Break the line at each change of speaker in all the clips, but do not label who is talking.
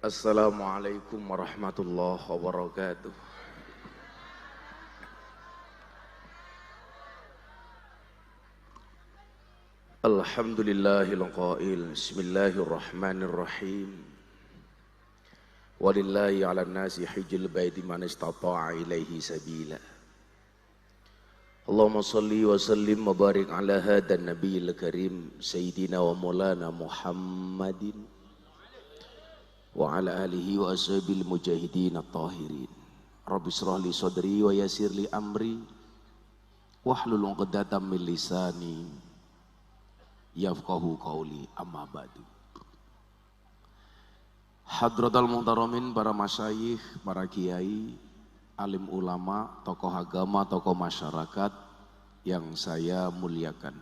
Assalamualaikum warahmatullahi wabarakatuh. Alhamdulillahil qail. Bismillahirrahmanirrahim. Walillahi 'alan nasi hajjul baiti man istata'a ilaihi sabila. Allahumma salli wa sallim wa barik ala hadan nabiyil karim sayyidina wa maulana Muhammadin wa ala alihi wa ashabil mujahidin at-tahirin. Rabbi shrah li sadri wa yassir li amri wahlul 'uqdatam min lisani yafqahu qawli, amma ba'du. Hadratal muhtaramin, para masyayikh, para kiai, alim ulama, tokoh agama, tokoh masyarakat yang saya muliakan,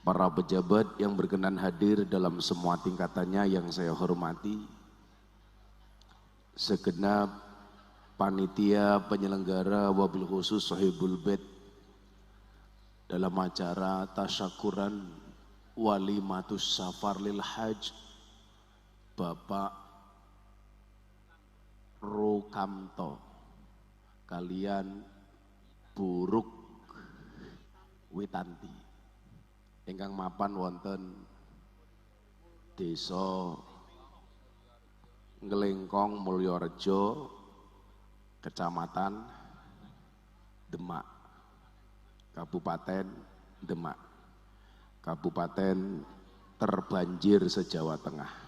para pejabat yang berkenan hadir dalam semua tingkatannya yang saya hormati, segenap panitia penyelenggara wabil khusus Sohibul Bait dalam acara tasyakuran walimatus safar lil hajj, Bapak Rokamto kalian Buruk Witanti ingkang mapan wonten Desa Nglengkong Mulyareja, Kecamatan Demak, Kabupaten Demak, kabupaten terbanjir se-Jawa Tengah.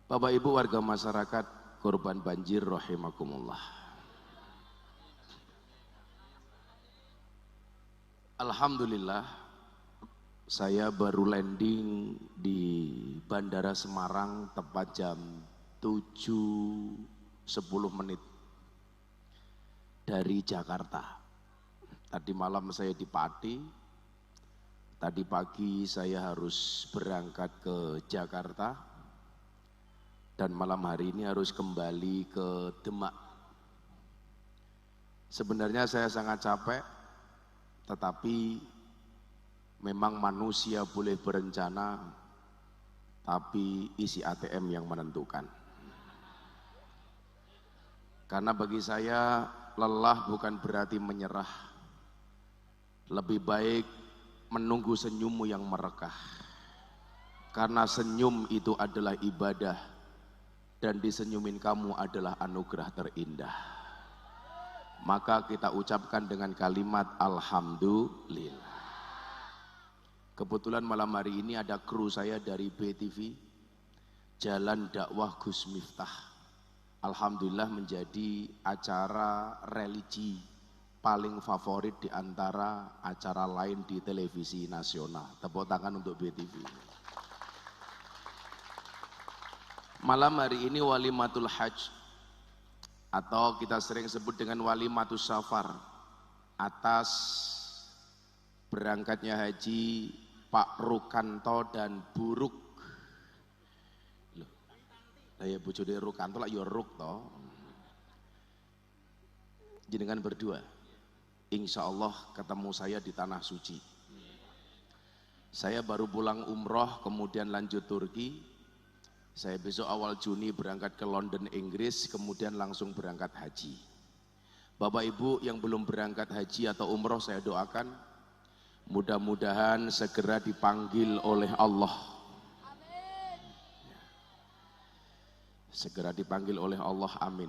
Bapak Ibu warga masyarakat korban banjir rahimakumullah. Alhamdulillah, saya baru landing di Bandara Semarang tepat jam 7.10 dari Jakarta. Tadi malam saya di Pati, tadi pagi saya harus berangkat ke Jakarta, dan malam hari ini harus kembali ke Demak. Sebenarnya saya sangat capek, tetapi memang manusia boleh berencana, tapi isi ATM yang menentukan. Karena bagi saya lelah bukan berarti menyerah. Lebih baik menunggu senyummu yang merekah. Karena senyum itu adalah ibadah, dan disenyumin kamu adalah anugerah terindah. Maka kita ucapkan dengan kalimat alhamdulillah. Kebetulan malam hari ini ada kru saya dari BTV, Jalan Dakwah Gus Miftah. Alhamdulillah menjadi acara religi paling favorit di antara acara lain di televisi nasional. Tepuk tangan untuk BTV. Malam hari ini walimatul hajj, atau kita sering sebut dengan walimatus safar, atas berangkatnya haji Pak Rukanto dan Buruk. Ya bojone Rukanto lah ya Ruk toh. Jenengan berdua insya Allah ketemu saya di tanah suci. Saya baru pulang umroh kemudian lanjut Turki. Saya besok awal Juni berangkat ke London Inggris, kemudian langsung berangkat haji. Bapak Ibu yang belum berangkat haji atau umroh, saya doakan mudah-mudahan segera dipanggil oleh Allah. Segera dipanggil oleh Allah, amin.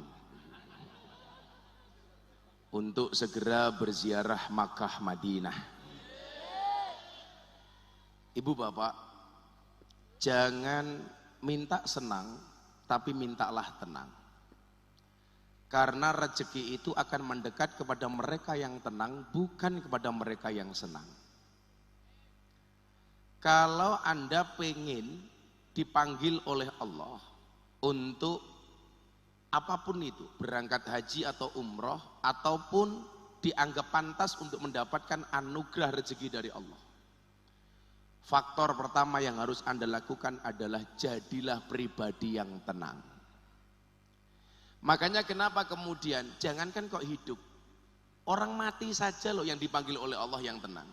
Untuk segera berziarah Makkah Madinah. Ibu bapak, jangan minta senang, tapi mintalah tenang. Karena rezeki itu akan mendekat kepada mereka yang tenang, bukan kepada mereka yang senang. Kalau Anda pengen dipanggil oleh Allah untuk apapun itu, berangkat haji atau umroh, ataupun dianggap pantas untuk mendapatkan anugerah rezeki dari Allah, faktor pertama yang harus Anda lakukan adalah jadilah pribadi yang tenang. Makanya kenapa kemudian jangankan kok hidup, orang mati saja loh yang dipanggil oleh Allah yang tenang.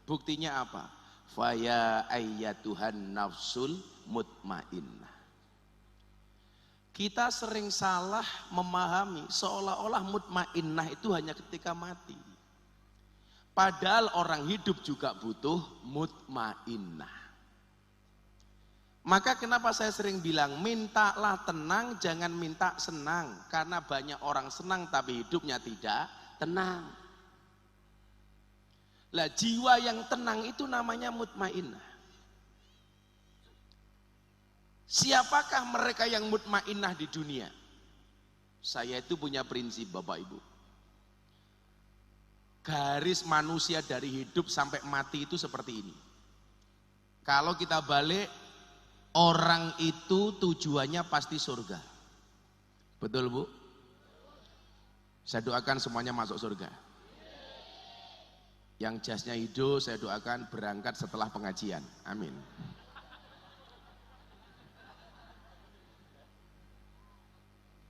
Buktinya apa? Faya ayyatuhan nafsul mutmainnah. Kita sering salah memahami seolah-olah mutmainnah itu hanya ketika mati. Padahal orang hidup juga butuh mutmainnah. Maka kenapa saya sering bilang mintalah tenang, jangan minta senang. Karena banyak orang senang tapi hidupnya tidak tenang. Lah jiwa yang tenang itu namanya mutmainnah. Siapakah mereka yang mutmainnah di dunia? Saya itu punya prinsip Bapak Ibu. Garis manusia dari hidup sampai mati itu seperti ini. Kalau kita balik, orang itu tujuannya pasti surga. Betul Bu? Saya doakan semuanya masuk surga. Yang jasnya hijau saya doakan berangkat setelah pengajian. Amin.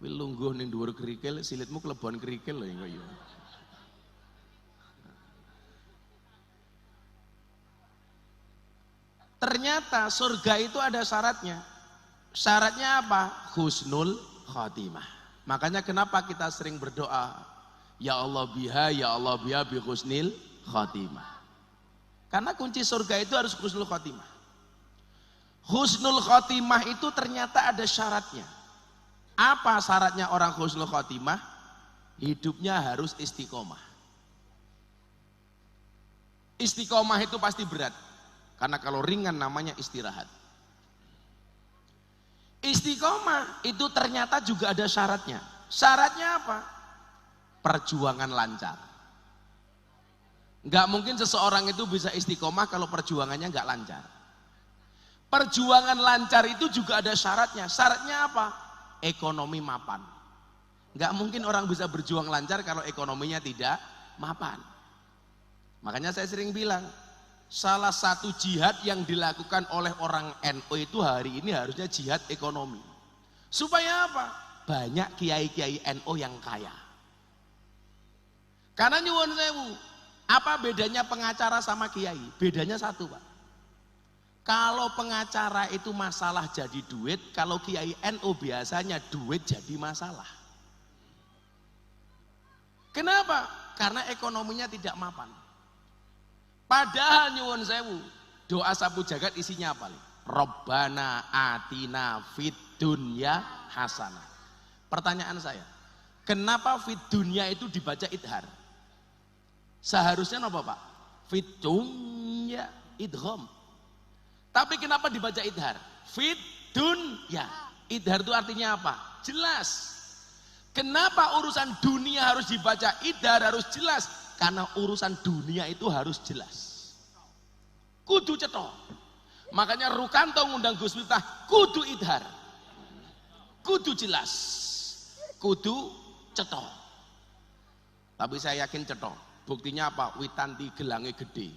Wil lungguh ning dhuwur kerikil, silitmu klebon kerikil lho ya. Ternyata surga itu ada syaratnya. Syaratnya apa? Husnul khotimah. Makanya kenapa kita sering berdoa, ya Allah biha bi husnil khotimah. Karena kunci surga itu harus husnul khotimah. Husnul khotimah itu ternyata ada syaratnya. Apa syaratnya orang husnul khotimah? Hidupnya harus istiqomah. Istiqomah itu pasti berat. Karena kalau ringan namanya istirahat. Istiqomah itu ternyata juga ada syaratnya. Syaratnya apa? Perjuangan lancar. Enggak mungkin seseorang itu bisa istiqomah kalau perjuangannya enggak lancar. Perjuangan lancar itu juga ada syaratnya. Syaratnya apa? Ekonomi mapan. Enggak mungkin orang bisa berjuang lancar kalau ekonominya tidak mapan. Makanya saya sering bilang, salah satu jihad yang dilakukan oleh orang NU itu hari ini harusnya jihad ekonomi. Supaya apa? Banyak kiai-kiai NU yang kaya. Karena nyuwun sewu, apa bedanya pengacara sama kiai? Bedanya satu Pak. Kalau pengacara itu masalah jadi duit, kalau kiai NU biasanya duit jadi masalah. Kenapa? Karena ekonominya tidak mapan. Padahal nyuwun sewu, doa sapu jagat isinya apa? Robbana atina fid dunya hasanah. Pertanyaan saya, kenapa fid dunya itu dibaca idhar? Seharusnya apa Pak? Fid dunya idgham. Tapi kenapa dibaca idhar? Fid dunya. Idhar itu artinya apa? Jelas. Kenapa urusan dunia harus dibaca idhar, harus jelas? Karena urusan dunia itu harus jelas. Kudu cetok. Makanya Rukanto ngundang Gus Miftah, kudu idhar. Kudu jelas. Kudu cetok. Tapi saya yakin cetok. Buktinya apa? Witanti gelange gede.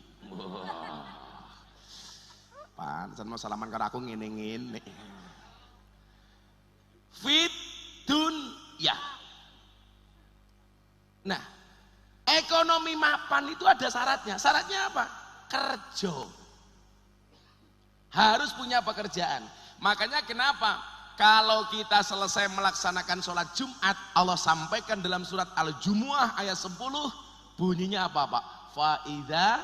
Pantesan mau salaman karo aku ngene-ngene. Fit dunya. Nah, ekonomi mapan itu ada syaratnya. Syaratnya apa? Kerja. Harus punya pekerjaan. Makanya kenapa kalau kita selesai melaksanakan sholat Jumat, Allah sampaikan dalam surat Al-Jumu'ah ayat 10, bunyinya apa Pak? Fa'idha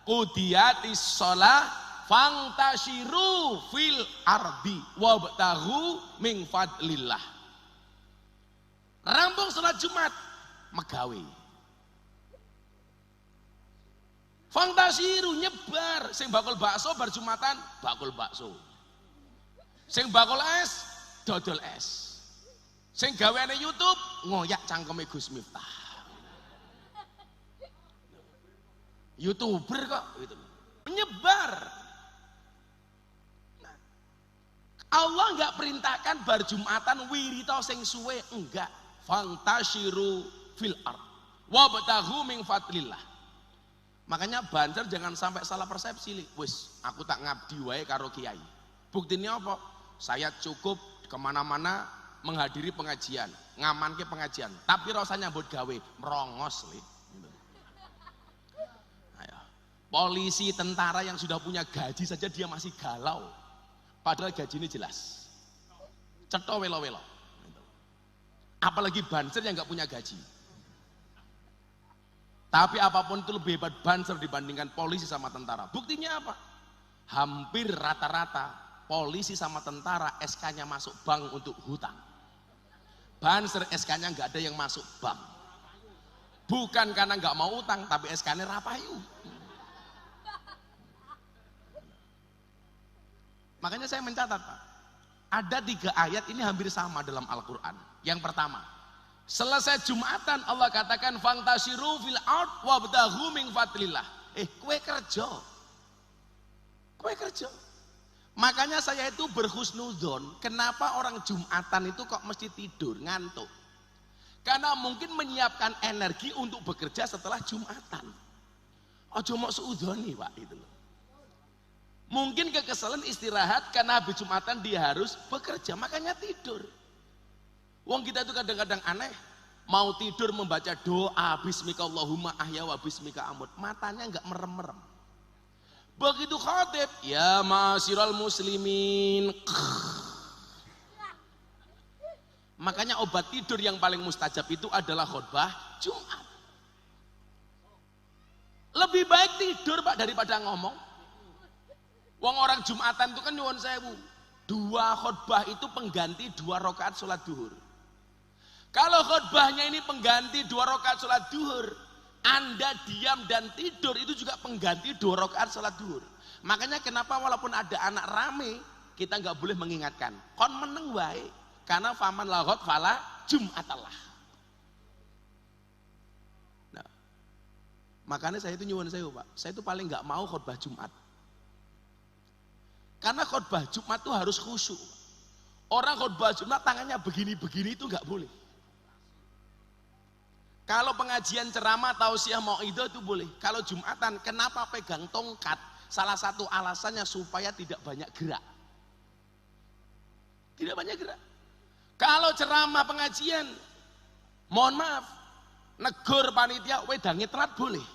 qudiyatis sholah fangtashiru fil ardi wabtaghu min fadlillah. Rampung sholat Jumat, megawe. Fangtashiru nyebar, sing bakul bakso bar Jumatan bakul bakso. Sing bakul es dodol es. Sing gaweane YouTube ngoyak cangkeme Gus Miftah. YouTuber kok gitu. Menyebar. Nah, Allah enggak perintahkan bar Jumatan wirita sing suwe, enggak. Fangtashiru fil ard wabtaghu min fadlillah. Makanya Banjar jangan sampai salah persepsi li. Wis, aku tak ngabdi wae karo kiai. Buktinya apa? Saya cukup kemana-mana menghadiri pengajian, ngamanke pengajian. Tapi rasanya nyambut gawe, merongos li. Ayo. Polisi, tentara yang sudah punya gaji saja dia masih galau. Padahal gaji ini jelas. Cetho welo-welo. Apalagi Banser yang nggak punya gaji. Tapi apapun itu lebih hebat Banser dibandingkan polisi sama tentara. Buktinya apa? Hampir rata-rata polisi sama tentara SK-nya masuk bank untuk hutang. Banser SK-nya nggak ada yang masuk bank. Bukan karena nggak mau utang, tapi SK-nya rapayu. Makanya saya mencatat, Pak, ada 3 ayat ini hampir sama dalam Al-Quran. Yang pertama, selesai Jumatan Allah katakan fantasiru fil ard wabtaghu min fadlillah. Kue kerja. Makanya saya itu berhusnudzon, kenapa orang Jumatan itu kok mesti tidur, ngantuk. Karena mungkin menyiapkan energi untuk bekerja setelah Jumatan. Ojo mok suudoni, Pak, itu loh. Mungkin kekesalan istirahat karena habis Jumatan dia harus bekerja, makanya tidur. Wong kita itu kadang-kadang aneh, mau tidur membaca doa bismika Allahumma ahya wa bismika amut, matanya enggak merem-merem. Begitu khatib, ya ma'asyiral muslimin. Makanya obat tidur yang paling mustajab itu adalah khutbah Jumat. Lebih baik tidur, Pak, daripada ngomong. Wong orang Jumatan itu kan nyuwun sewu, 2 khutbah itu pengganti 2 rakaat sholat duhur. Kalau khutbahnya ini pengganti 2 rakaat sholat duhur, Anda diam dan tidur itu juga pengganti 2 rakaat sholat duhur. Makanya kenapa walaupun ada anak rame, kita nggak boleh mengingatkan. Kon meneng wae, karena faman lagot fala Jumatallah. Nah, makanya saya itu nyuwun sewu, Pak. Saya itu paling nggak mau khutbah Jumat. Karena khutbah Jumat itu harus khusyuk. Orang khutbah Jumat tangannya begini-begini itu nggak boleh. Kalau pengajian ceramah tausiah mauidhah itu boleh. Kalau Jumatan kenapa pegang tongkat? Salah satu alasannya supaya tidak banyak gerak. Tidak banyak gerak. Kalau ceramah pengajian, mohon maaf, negur panitia wedange telat boleh.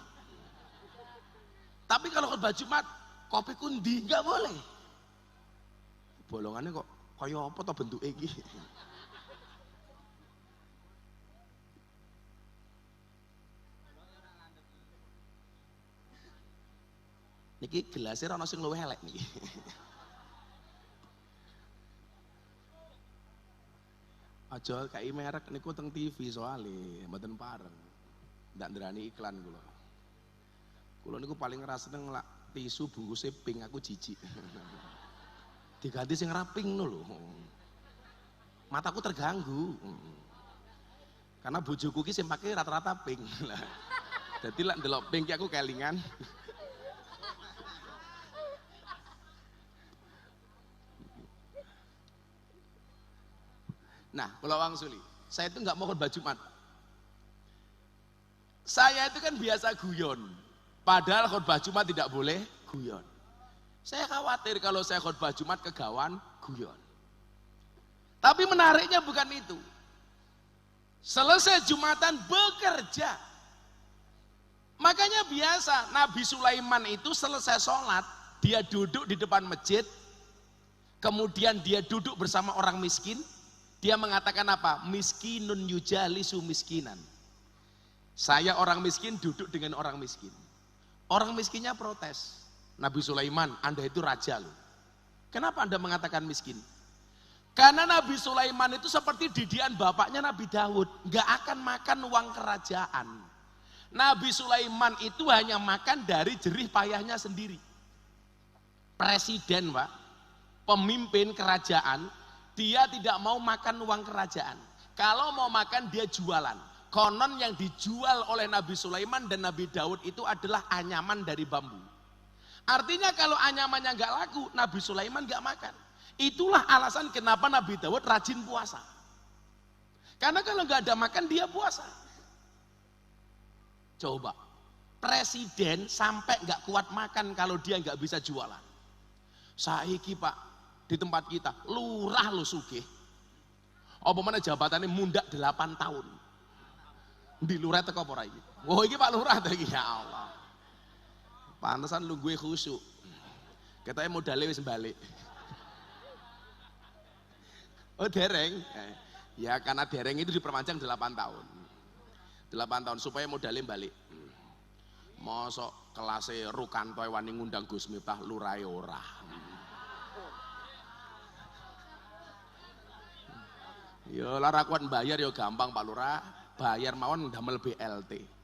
Tapi kalau khutbah Jumat, kopi kundi nggak boleh. Bolongannya kok kaya apa to bentuke iki. Niki gelasnya ana sing luwih elek niki. Aja kai merek niku teng TV soalnya mboten pareng. Ndak nderani iklan kula. Kula niku paling seneng lak tisu bungkusnya pink, aku jijik. Diganti sing raping lho. Mataku terganggu. Karena bojoku ki sing pake rata-rata pink. Dadi lek ndelok pink ki aku kelingan. Nah, kalau Wang Suli, saya itu nggak mau khutbah Jumat. Saya itu kan biasa guyon. Padahal khutbah Jumat tidak boleh guyon. Saya khawatir kalau saya khutbah Jumat kegawan guyon. Tapi menariknya bukan itu. Selesai Jumatan bekerja. Makanya biasa Nabi Sulaiman itu selesai sholat, dia duduk di depan masjid, kemudian dia duduk bersama orang miskin. Dia mengatakan apa? Miskinun yujalisu miskinan. Saya orang miskin duduk dengan orang miskin. Orang miskinnya protes. Nabi Sulaiman, Anda itu raja loh. Kenapa Anda mengatakan miskin? Karena Nabi Sulaiman itu seperti didikan bapaknya Nabi Daud. Gak akan makan uang kerajaan. Nabi Sulaiman itu hanya makan dari jerih payahnya sendiri. Presiden, Pak, pemimpin kerajaan, dia tidak mau makan uang kerajaan. Kalau mau makan dia jualan. Konon yang dijual oleh Nabi Sulaiman dan Nabi Daud itu adalah anyaman dari bambu. Artinya kalau anyamannya nggak laku, Nabi Sulaiman nggak makan. Itulah alasan kenapa Nabi Daud rajin puasa. Karena kalau nggak ada makan dia puasa. Coba, presiden sampai nggak kuat makan kalau dia nggak bisa jualan. Saiki Pak, di tempat kita, lurah lo sugih. Apa mana jabatannya mundak 8 tahun. Di lurah teko apa iki? Oh iki Pak Lurah ta iki, ya Allah. Pantesan lu gue khusyuk. Katanya modalnya wis balik. Oh dereng. Ya karena dereng itu diperpanjang 8 tahun. 8 tahun supaya modalnya balik. Mosok kelasnya Rukanto wani ngundang Gus Miftah lurai ora. Yo lara kuat bayar yo gampang Pak Lurah. Bayar mawon damel BLT.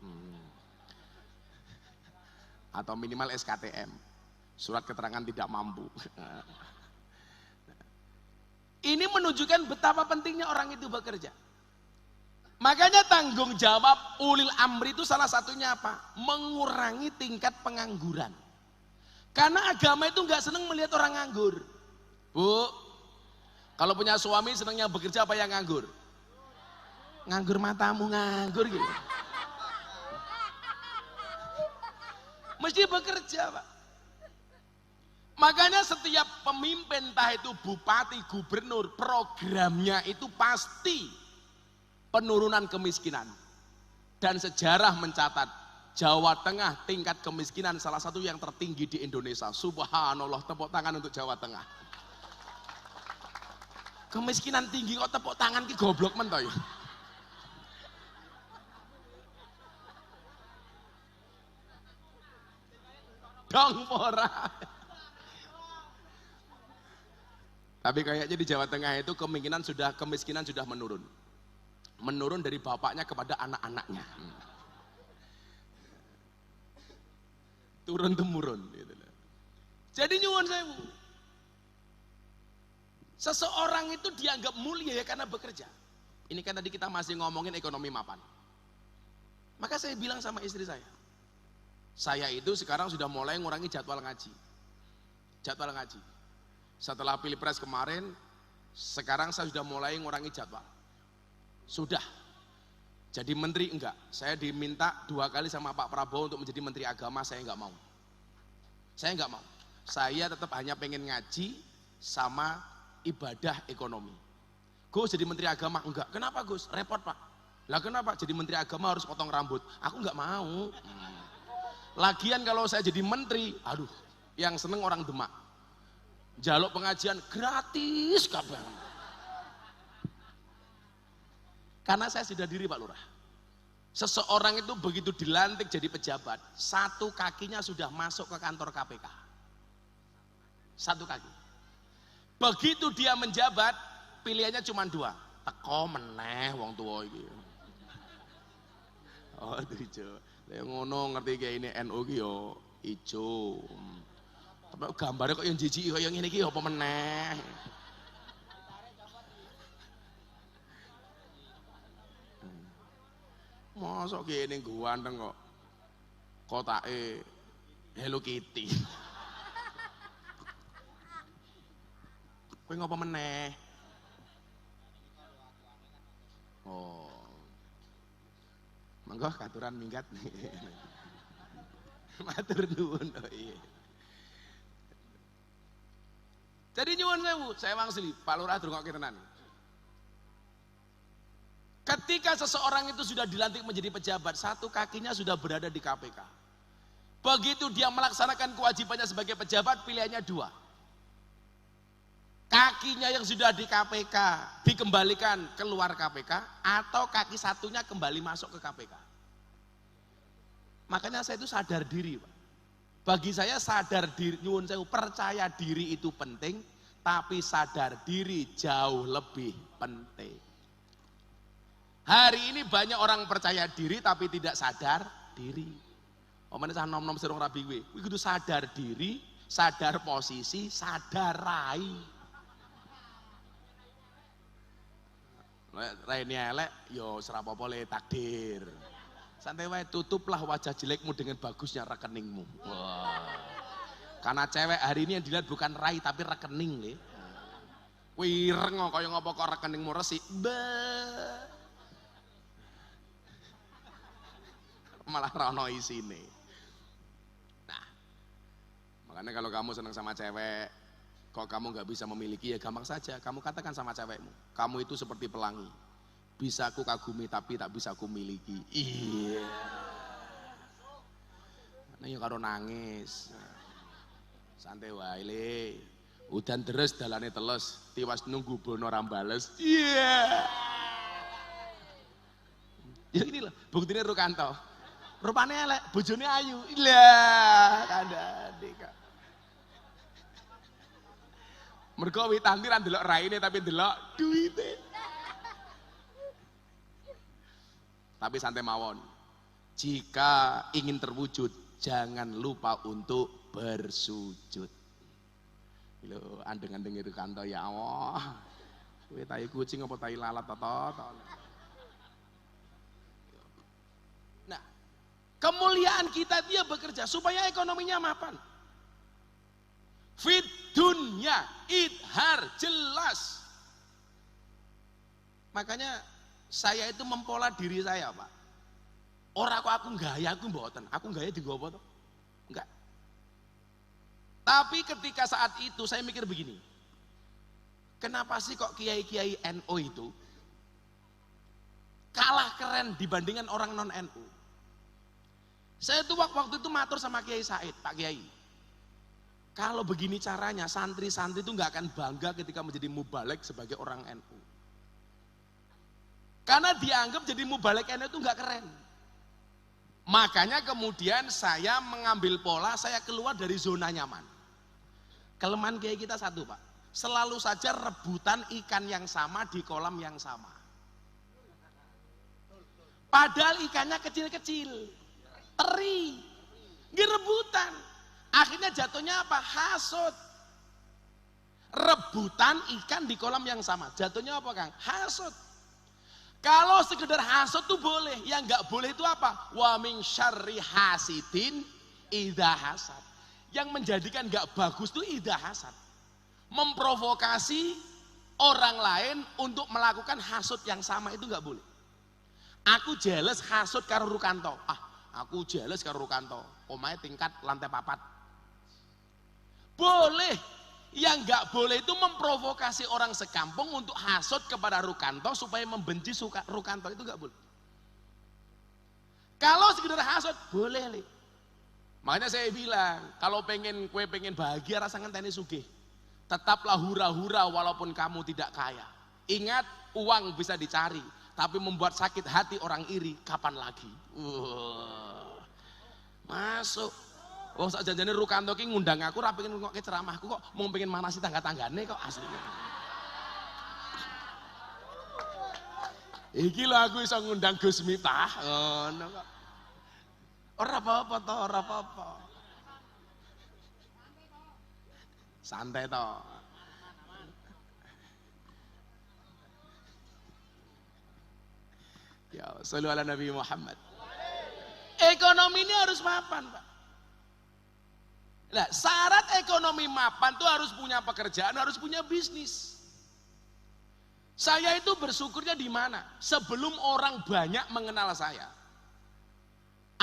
Atau minimal SKTM. Surat keterangan tidak mampu. Ini menunjukkan betapa pentingnya orang itu bekerja. Makanya tanggung jawab ulil amri itu salah satunya apa? Mengurangi tingkat pengangguran. Karena agama itu nggak seneng melihat orang nganggur. Bu, kalau punya suami senengnya bekerja apa yang nganggur? Nganggur matamu nganggur gitu. Mesti bekerja Pak. Makanya setiap pemimpin, entah itu bupati, gubernur, programnya itu pasti penurunan kemiskinan. Dan sejarah mencatat Jawa Tengah tingkat kemiskinan salah satu yang tertinggi di Indonesia. Subhanallah, tepuk tangan untuk Jawa Tengah. Kemiskinan tinggi kok tepuk tangan ki goblok mentoy. Dong pora. Tapi kayaknya di Jawa Tengah itu kemiskinan sudah menurun. Menurun dari bapaknya kepada anak-anaknya. Turun temurun gitu. Jadi nyuwun sewu. Seseorang itu dianggap mulia ya karena bekerja. Ini kan tadi kita masih ngomongin ekonomi mapan. Maka saya bilang sama istri saya itu sekarang sudah mulai ngurangi jadwal ngaji. Setelah pilpres kemarin, sekarang saya sudah mulai ngurangi jadwal. Sudah. Jadi menteri enggak. Saya diminta 2 kali sama Pak Prabowo untuk menjadi menteri agama, saya enggak mau. Saya tetap hanya pengen ngaji sama ibadah ekonomi. Gus jadi menteri agama enggak. Kenapa Gus? Repot Pak. Lah kenapa? Jadi menteri agama harus potong rambut. Aku enggak mau. Lagian kalau saya jadi menteri, aduh, yang seneng orang Demak. Jaluk pengajian gratis kabeh. Karena saya sudah diri Pak Lurah. Seseorang itu begitu dilantik jadi pejabat, 1 kakinya sudah masuk ke kantor KPK. 1 kaki. Begitu dia menjabat, pilihannya cuma 2. Teko meneh wong tua iki. Oh, ijo. Lah ngono ngerti kayak ini NU ki yo ijo. Tapi gambarnya kok yang jijik kok yang ini ki apa meneh. Mosok kene ganteng kok. Kotake Hello Kitty. Kowe ngopo meneh? Oh. Monggo katuran minggat. Matur nuwun. Oh iya. Jadi nyuwun sewu, saya wangsuli, Pak Lurah drungokke tenan. Ketika seseorang itu sudah dilantik menjadi pejabat, 1 kakinya sudah berada di KPK. Begitu dia melaksanakan kewajibannya sebagai pejabat, pilihannya 2. Kakinya yang sudah di KPK dikembalikan keluar KPK, atau kaki satunya kembali masuk ke KPK. Makanya saya itu sadar diri Pak. Bagi saya sadar diri, nyuwun sewu, percaya diri itu penting, tapi sadar diri jauh lebih penting. Hari ini banyak orang percaya diri tapi tidak sadar diri. Omane sah nom-nom serong rabi kuwi kudu sadar diri, sadar posisi, sadar rai. Raine elek yo serapopo le takdir. Santai wae, tutuplah wajah jelekmu dengan bagusnya rekeningmu. Wah. Karena cewek hari ini yang dilihat bukan rai tapi rekening le. Wireng kaya ngopo kok rekeningmu resik. Malah rono isine. Nah, makanya kalau kamu senang sama cewek, kok kamu nggak bisa memiliki, ya gampang saja. Kamu katakan sama cewekmu, kamu itu seperti pelangi. Bisa aku kagumi tapi tak bisa aku miliki. Iya. Nang karo nangis. Santai wae le. Udan deres dalane teles, tiwas nunggu bono ora bales. Iya. Ya ini loh, buktinya Rukanto. Rupane elek, bojone ayu. Lah, kandhane Kak. Mergo witanti ra ndelok raine tapi ndelok duwite. Tapi santai mawon. Jika ingin terwujud, jangan lupa untuk bersujud. Lho, andeng-andeng itu kanto ya Allah. Kowe tai kucing apa tai lalat to. Nah, kemuliaan kita dia bekerja supaya ekonominya mapan. Fit dunya idhar jelas. Makanya saya itu mempola diri saya, Pak. Ora kok aku gaya aku mboten. Aku gaya dienggo apa to? Enggak. Tapi ketika saat itu saya mikir begini. Kenapa sih kok kiai-kiai NU itu kalah keren dibandingkan orang non NU? Saya tuh waktu itu matur sama Kiai Said, Pak Kiai. Kalau begini caranya, santri-santri itu nggak akan bangga ketika menjadi mubalek sebagai orang NU. Karena dianggap jadi mubalek NU itu nggak keren. Makanya kemudian saya mengambil pola, saya keluar dari zona nyaman. Kelemahan kiai kita satu, Pak. Selalu saja rebutan ikan yang sama di kolam yang sama. Padahal ikannya kecil-kecil, teri, rebutan. Akhirnya jatuhnya apa? Hasut. Rebutan ikan di kolam yang sama. Jatuhnya apa, Kang? Hasut. Kalau sekedar hasut tuh boleh, yang nggak boleh itu apa? Wa min syarri hasidin idza hasad. Yang menjadikan nggak bagus tuh idza hasad. Memprovokasi orang lain untuk melakukan hasut yang sama itu nggak boleh. Aku jealous hasut karo Rukanto. Aku jealous karo Rukanto. Omahe tingkat lantai 4. Boleh. Yang nggak boleh itu memprovokasi orang sekampung untuk hasut kepada Rukanto supaya membenci Rukanto, itu nggak boleh. Kalau sekedar hasut boleh, Le. Makanya saya bilang, kalau kue pengen bahagia rasa ngenteni sugih. Tetaplah hura-hura walaupun kamu tidak kaya. Ingat, uang bisa dicari, tapi membuat sakit hati orang iri kapan lagi? Masuk. Wong sak janjane Rukanto ki ngundang aku ora pengen ngrungokke ceramahku kok, mau pengen manasi tangga-tanggane kok aslinya. Iki lho aku iso ngundang Gus Miftah, ngono kok. Ora apa-apa to, ora apa-apa. Santai to. Ya, sholli ala Nabi Muhammad. Ekonomi ini harus mapan, Pak. Nah, syarat ekonomi mapan tuh harus punya pekerjaan, harus punya bisnis. Saya itu bersyukurnya di mana? Sebelum orang banyak mengenal saya.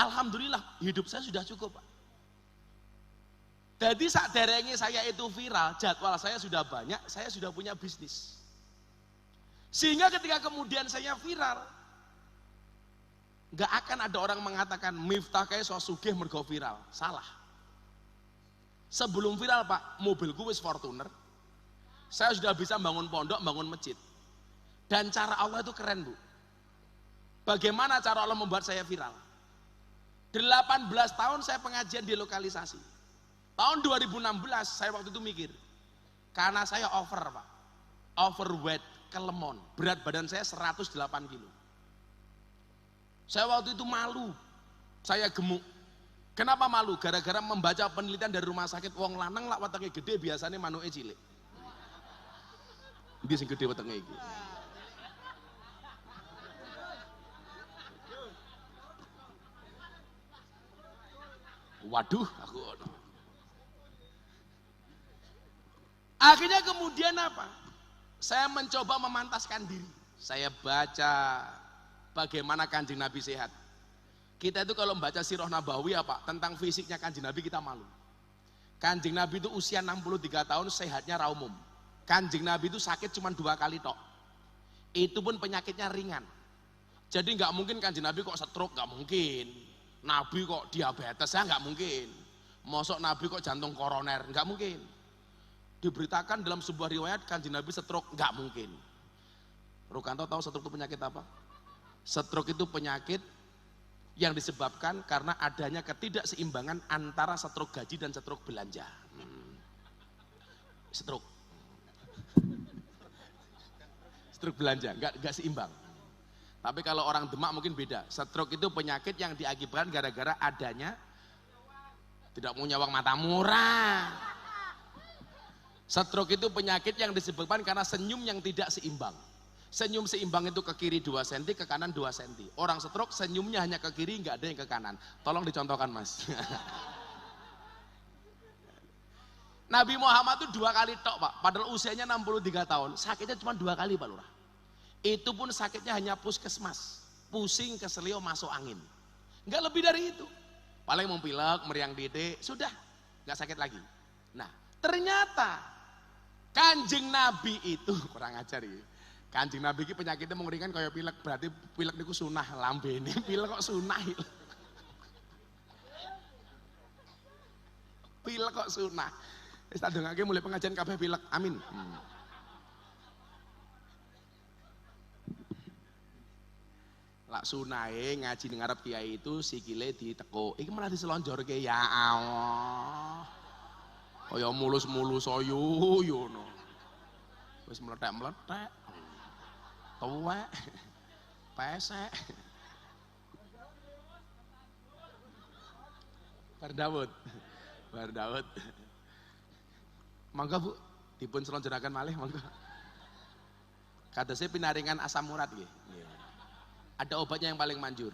Alhamdulillah, hidup saya sudah cukup, Pak. Jadi saat derenge saya itu viral, jadwal saya sudah banyak, saya sudah punya bisnis. Sehingga ketika kemudian saya viral, gak akan ada orang mengatakan Miftah kayak so sugih mergo viral. Salah. Sebelum viral, Pak, mobilku wis Fortuner. Saya sudah bisa bangun pondok, bangun masjid. Dan cara Allah itu keren, Bu. Bagaimana cara Allah membuat saya viral? 18 tahun saya pengajian di lokalisasi. Tahun 2016 saya waktu itu mikir, karena saya over, Pak. Overweight, kelemon. Berat badan saya 108 kilo. Saya waktu itu malu. Saya gemuk. Kenapa malu? Gara-gara membaca penelitian dari rumah sakit, wong lanang lak wetenge gede biasanya manuke cilik. Ndi sing gede wetenge iki? Waduh, aku. Akhirnya kemudian apa? Saya mencoba memantaskan diri. Saya baca bagaimana Kanjeng Nabi sehat. Kita itu kalau membaca Sirah Nabawi apa tentang fisiknya Kanjeng Nabi kita malu. Kanjeng Nabi itu usia 63 tahun sehatnya raumum. Kanjeng Nabi itu sakit cuma 2 kali tok. Itu pun penyakitnya ringan. Jadi nggak mungkin Kanjeng Nabi kok stroke, nggak mungkin. Nabi kok diabetes, ya nggak mungkin. Mosok Nabi kok jantung koroner, nggak mungkin. Diberitakan dalam sebuah riwayat Kanjeng Nabi stroke, nggak mungkin. Rukanto tahu stroke itu penyakit apa? Stroke itu penyakit yang disebabkan karena adanya ketidakseimbangan antara stroke gaji dan stroke belanja. Stroke. Stroke belanja, nggak seimbang. Tapi kalau orang demak mungkin beda. Stroke itu penyakit yang diakibatkan gara-gara adanya tidak punya uang mata murah. Stroke itu penyakit yang disebabkan karena senyum yang tidak seimbang. Senyum seimbang itu ke kiri 2 cm, ke kanan 2 cm. Orang stroke senyumnya hanya ke kiri, nggak ada yang ke kanan. Tolong dicontohkan mas. Nabi Muhammad itu 2 kali tok pak, padahal usianya 63 tahun. Sakitnya cuma 2 kali Pak Lurah. Itu pun sakitnya hanya puskesmas, pusing, keselio, masuk angin. Enggak lebih dari itu. Paling mau pilek, meriang dede, sudah, enggak sakit lagi. Nah, ternyata Kanjeng Nabi itu kurang ajar ya. Kanjeng Nabi ini penyakitnya mengerikan kayak pilek, berarti pilek niku sunah lambe ini, pilek kok sunah. Pilek kok sunah. Wis tak dongake mulai pengajian kabeh pilek. Amin. Lak sunahe ngaji ning ngarep kiai itu sikile diteko. Iki malah diselonjorke ya Allah. Kaya mulus-mulus ayu ngono. Wis meletek-meletek. Tuwek. Pesek. Bar Daud. Mangga Bu, dipun selonjoraken malih mangga. Kadose pinaringan asam urat nggih. Ada obatnya yang paling manjur,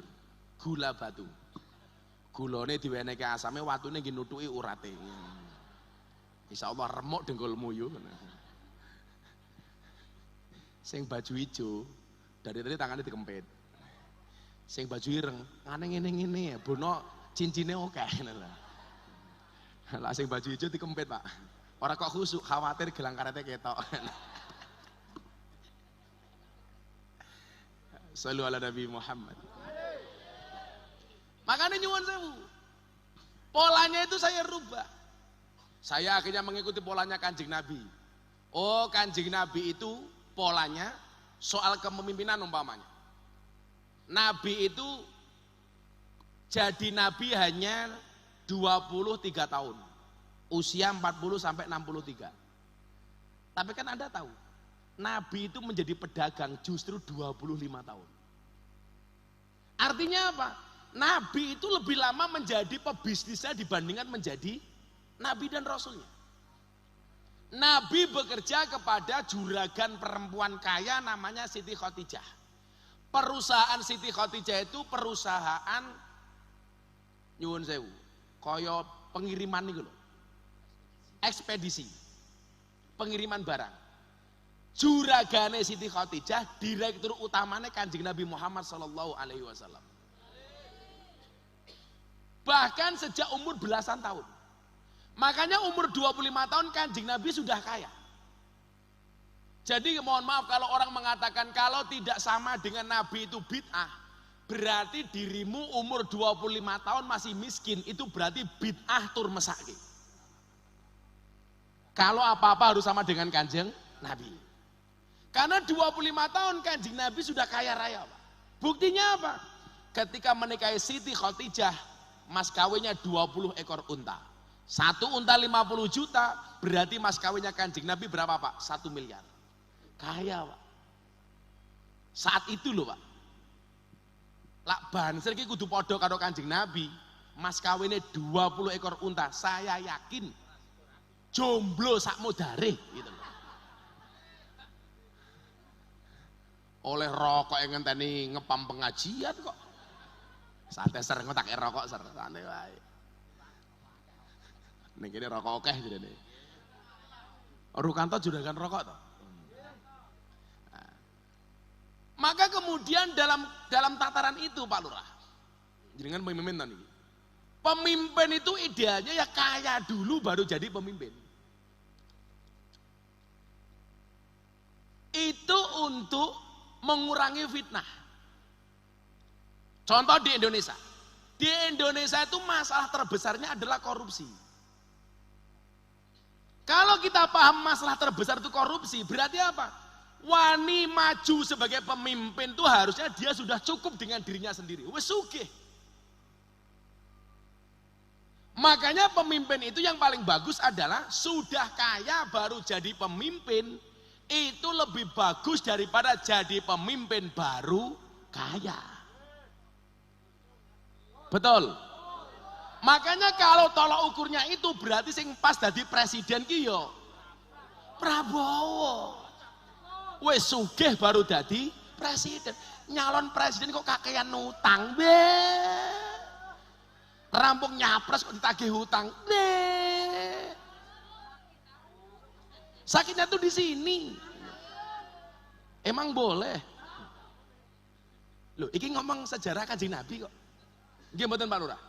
gula batu. Gulane diwenehke asame, watune nggih nutuki urate. Insyaallah remuk dengkulmu yo. Sing baju ijo, dari tadi tangannya dikempit. Sing baju ireng, ngene ngene, bono cincine akeh lho. Lah sing baju ijo dikempit, Pak. Ora kok khusuk, khawatir gelang karete ketok. Sallu ala Nabi Muhammad. Makanya nyuwun sewu. Polanya itu saya rubah. Saya akhirnya mengikuti polanya Kanjeng Nabi. Oh, Kanjeng Nabi itu polanya soal kepemimpinan umpamanya. Nabi itu jadi nabi hanya 23 tahun. Usia 40 sampai 63. Tapi kan Anda tahu, Nabi itu menjadi pedagang justru 25 tahun. Artinya apa? Nabi itu lebih lama menjadi pebisnisnya dibandingkan menjadi Nabi dan Rasulnya. Nabi bekerja kepada juragan perempuan kaya namanya Siti Khadijah. Perusahaan Siti Khadijah itu perusahaan nyuwun sewu, kaya pengiriman nih loh. Ekspedisi, pengiriman barang. Juragane Siti Khadijah, direktur utamanya Kanjeng Nabi Muhammad sallallahu alaihi wasallam. Bahkan sejak umur belasan tahun. Makanya umur 25 tahun Kanjeng Nabi sudah kaya. Jadi mohon maaf kalau orang mengatakan kalau tidak sama dengan Nabi itu bid'ah, berarti dirimu umur 25 tahun masih miskin, itu berarti bid'ah tur mesake. Kalau apa-apa harus sama dengan Kanjeng Nabi. Karena 25 tahun Kanjeng Nabi sudah kaya raya, Pak. Buktinya apa? Ketika menikahi Siti Khadijah, mas kawinnya 20 ekor unta. Satu unta 50 juta, berarti mas kawinnya Kanjeng Nabi berapa Pak? 1 miliar. Kaya Pak. Saat itu loh Pak. Lak banser iki kudu padha karo Kanjeng Nabi. Mas kawinnya 20 ekor unta. Saya yakin jomblo sak modare gitu. Oleh rokok yang ngenteni ngepam pengajian kok. Santai ser ngotak rokok ser, santai wae. Ning kene rokok akeh jenenge. Rukanto juragan rokok toh. Nah. Maka kemudian dalam tataran itu Pak Lurah. Jenengan pemimpin tadi. Pemimpin itu idealnya ya kaya dulu baru jadi pemimpin. Itu untuk mengurangi fitnah. Contoh di Indonesia, Di Indonesia itu masalah terbesarnya adalah korupsi. Kalau kita paham masalah terbesar itu korupsi, berarti apa? Wani maju sebagai pemimpin itu harusnya dia sudah cukup dengan dirinya sendiri. Wes sugih. Makanya pemimpin itu yang paling bagus adalah sudah kaya baru jadi pemimpin. Itu lebih bagus daripada jadi pemimpin baru kaya. Betul. Makanya kalau tolak ukurnya itu berarti sing pas jadi presiden ki yo Prabowo. Wes sugih baru jadi presiden. Nyalon presiden kok kakean utang be. Rampung nyapres kok ditagih hutang. Sakitnya tuh di sini. Emang boleh? Loh, iki ngomong sejarah Kanjeng Nabi kok. Nggih mboten Pak Lurah?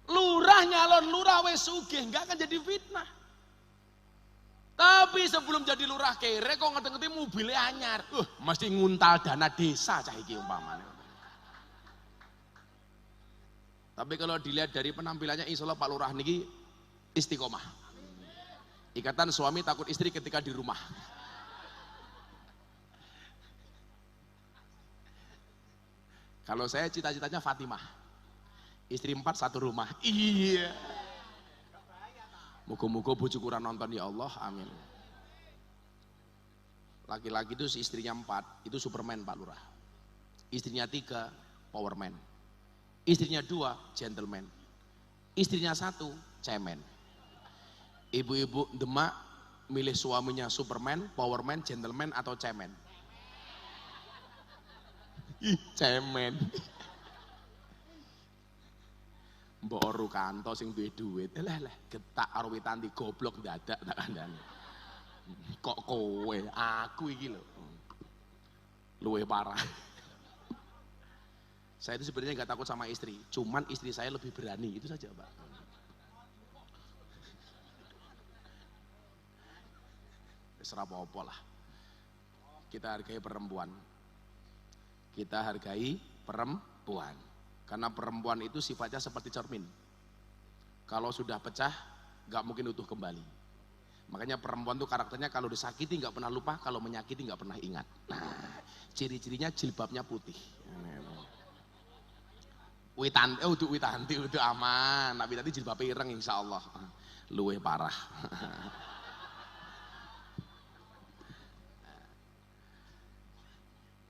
Lurah nyalon lurah wis sugih, enggak akan jadi fitnah. Tapi sebelum jadi lurah kere kok ngerti-ngerti mobilnya anyar. Mesti nguntal dana desa cah iki umpamane. Tapi kalau dilihat dari penampilannya insyaallah Pak Lurah niki istiqomah. Ikatan suami takut istri ketika di rumah. Kalau saya cita-citanya Fatimah. Istri 4 satu rumah. Iya. Muga-muga bojoku ora nonton ya Allah. Amin. Laki-laki itu istrinya 4 itu Superman Pak Lurah. Istrinya 3 Powerman. Istrinya 2 gentleman. Istrinya 1 cemen. Ibu-ibu demak milih suaminya Superman, Powerman, gentleman atau cemen? Ih, cemen. Mbok Rukanto sing duwe duit. Leh getak karo Witanti goblok dadak tak kandhane. Kok kowe, aku iki lho. Luwe parah. Saya itu sebenarnya nggak takut sama istri, cuman istri saya lebih berani, itu saja Pak. Serapopo lah. Kita hargai perempuan. Kita hargai perempuan. Karena perempuan itu sifatnya seperti cermin. Kalau sudah pecah, nggak mungkin utuh kembali. Makanya perempuan itu karakternya kalau disakiti nggak pernah lupa, kalau menyakiti nggak pernah ingat. Nah, ciri-cirinya jilbabnya putih. Witanti, Witanti udah aman. Tapi tadi jilbabnya ireng insya Allah. Luwe parah.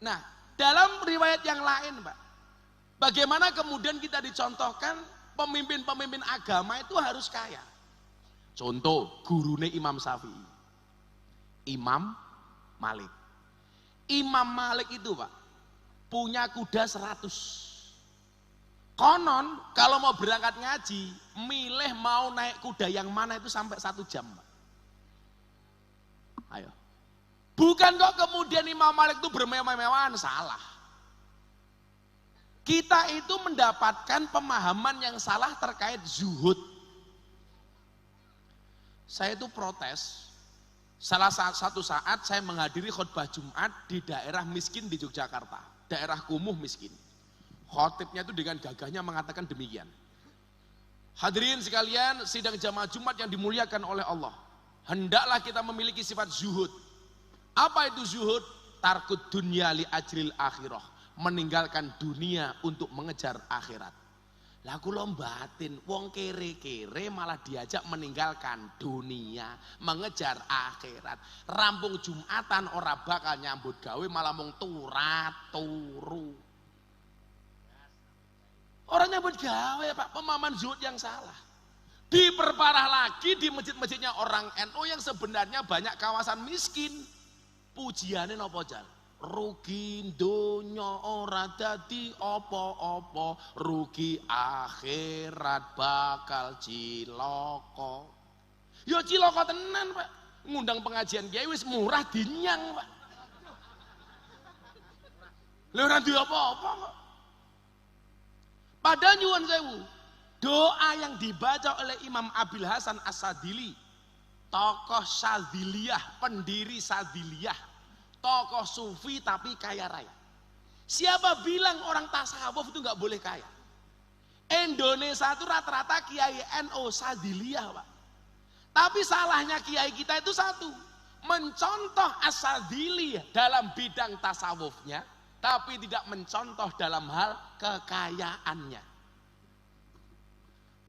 Nah, dalam riwayat yang lain, Pak, bagaimana kemudian kita dicontohkan pemimpin-pemimpin agama itu harus kaya. Contoh, gurune Imam Syafi'i, Imam Malik. Imam Malik itu, Pak, punya kuda 100. Konon, kalau mau berangkat ngaji, milih mau naik kuda yang mana itu sampai 1 jam, Pak. Ayo. Bukan kok kemudian Imam Malik itu bermewah-mewahan, salah. Kita itu mendapatkan pemahaman yang salah terkait zuhud. Saya itu protes. Salah satu saat saya menghadiri khutbah Jumat di daerah miskin di Yogyakarta, daerah kumuh miskin. Khotibnya itu dengan gagahnya mengatakan demikian. Hadirin sekalian, sidang jamaah Jumat yang dimuliakan oleh Allah. Hendaklah kita memiliki sifat zuhud. Apa itu zuhud? Tarkut dunya li ajril akhirah. Meninggalkan dunia untuk mengejar akhirat. Lah kula batin, wong kere-kere malah diajak meninggalkan dunia, mengejar akhirat. Rampung Jumatan ora bakal nyambut gawe malah mung turu. Orang nyambut gawe Pak, pemahaman zuhud yang salah. Diperparah lagi di masjid-masjidnya orang NU yang sebenarnya banyak kawasan miskin. Pujiane napa jal? Rugi donya ora dadi apa-apa, rugi akhirat bakal cilaka. Ya cilaka tenan, Pak. Ngundang pengajian kiai wis murah dinyang, Pak. Lha ora duwe apa-apa kok. Padahal nyuwun sewu, doa yang dibaca oleh Imam Abil Hasan As-Sadili, tokoh Sadiliyah, pendiri Sadiliyah, tokoh sufi tapi kaya raya. Siapa bilang orang tasawuf itu nggak boleh kaya? Indonesia itu rata-rata kiai NU Sadiliyah, Pak. Tapi salahnya kiai kita itu satu, mencontoh As-Sadili dalam bidang tasawufnya, tapi tidak mencontoh dalam hal kekayaannya.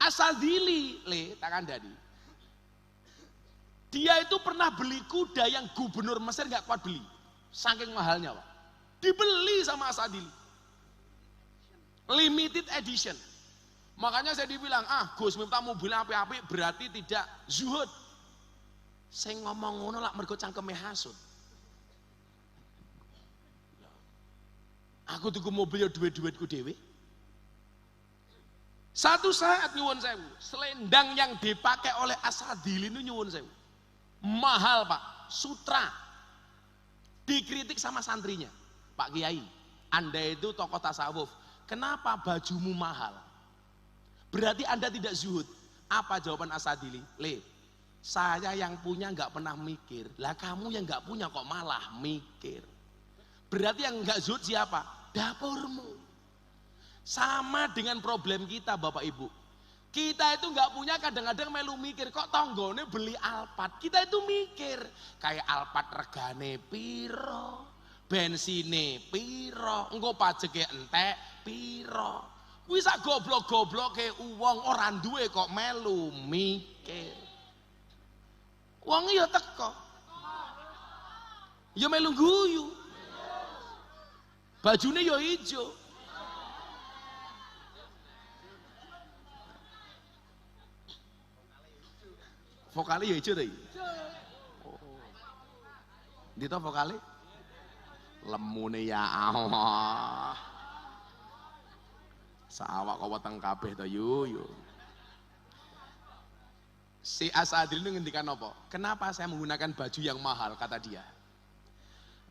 As-Sadili, tangan dari. Dia itu pernah beli kuda yang gubernur Mesir nggak kuat beli, saking mahalnya, Pak. Dibeli sama As-Sadili, limited edition. Makanya saya dibilang, Gus Miftah mobil api-api berarti tidak zuhud. Saya ngomong ngono lak mergo cangkeme hasud. Aku tuku mobil ya duit-duitku dewe. Satu saat nyuwun sewu, selendang yang dipakai oleh As-Sadili itu nyuwun sewu. Mahal, Pak, sutra. Dikritik sama santrinya, Pak Kiai, Anda itu tokoh tasawuf, kenapa bajumu mahal? Berarti Anda tidak zuhud. Apa jawaban As-Sadili? Saya yang punya nggak pernah mikir. Lah kamu yang nggak punya kok malah mikir. Berarti yang nggak zuhud siapa? Dapurmu. Sama dengan problem kita, Bapak Ibu. Kita itu nggak punya, kadang-kadang melu mikir, kok tonggone beli Alphard. Kita itu mikir, kayak Alphard regane piro, bensine piro, engko pajeke entek piro. Bisa goblok-gobloke uang orang duwe kok melu mikir. Uang ya teko, ya melu guyu, bajune ya ijo. Vokale ya ijo ta iki. Dito vokale lemune ya Allah. Sawak kau weteng kabeh to yo. Si As-Sadili itu ngendikan apa? Kenapa saya menggunakan baju yang mahal, kata dia.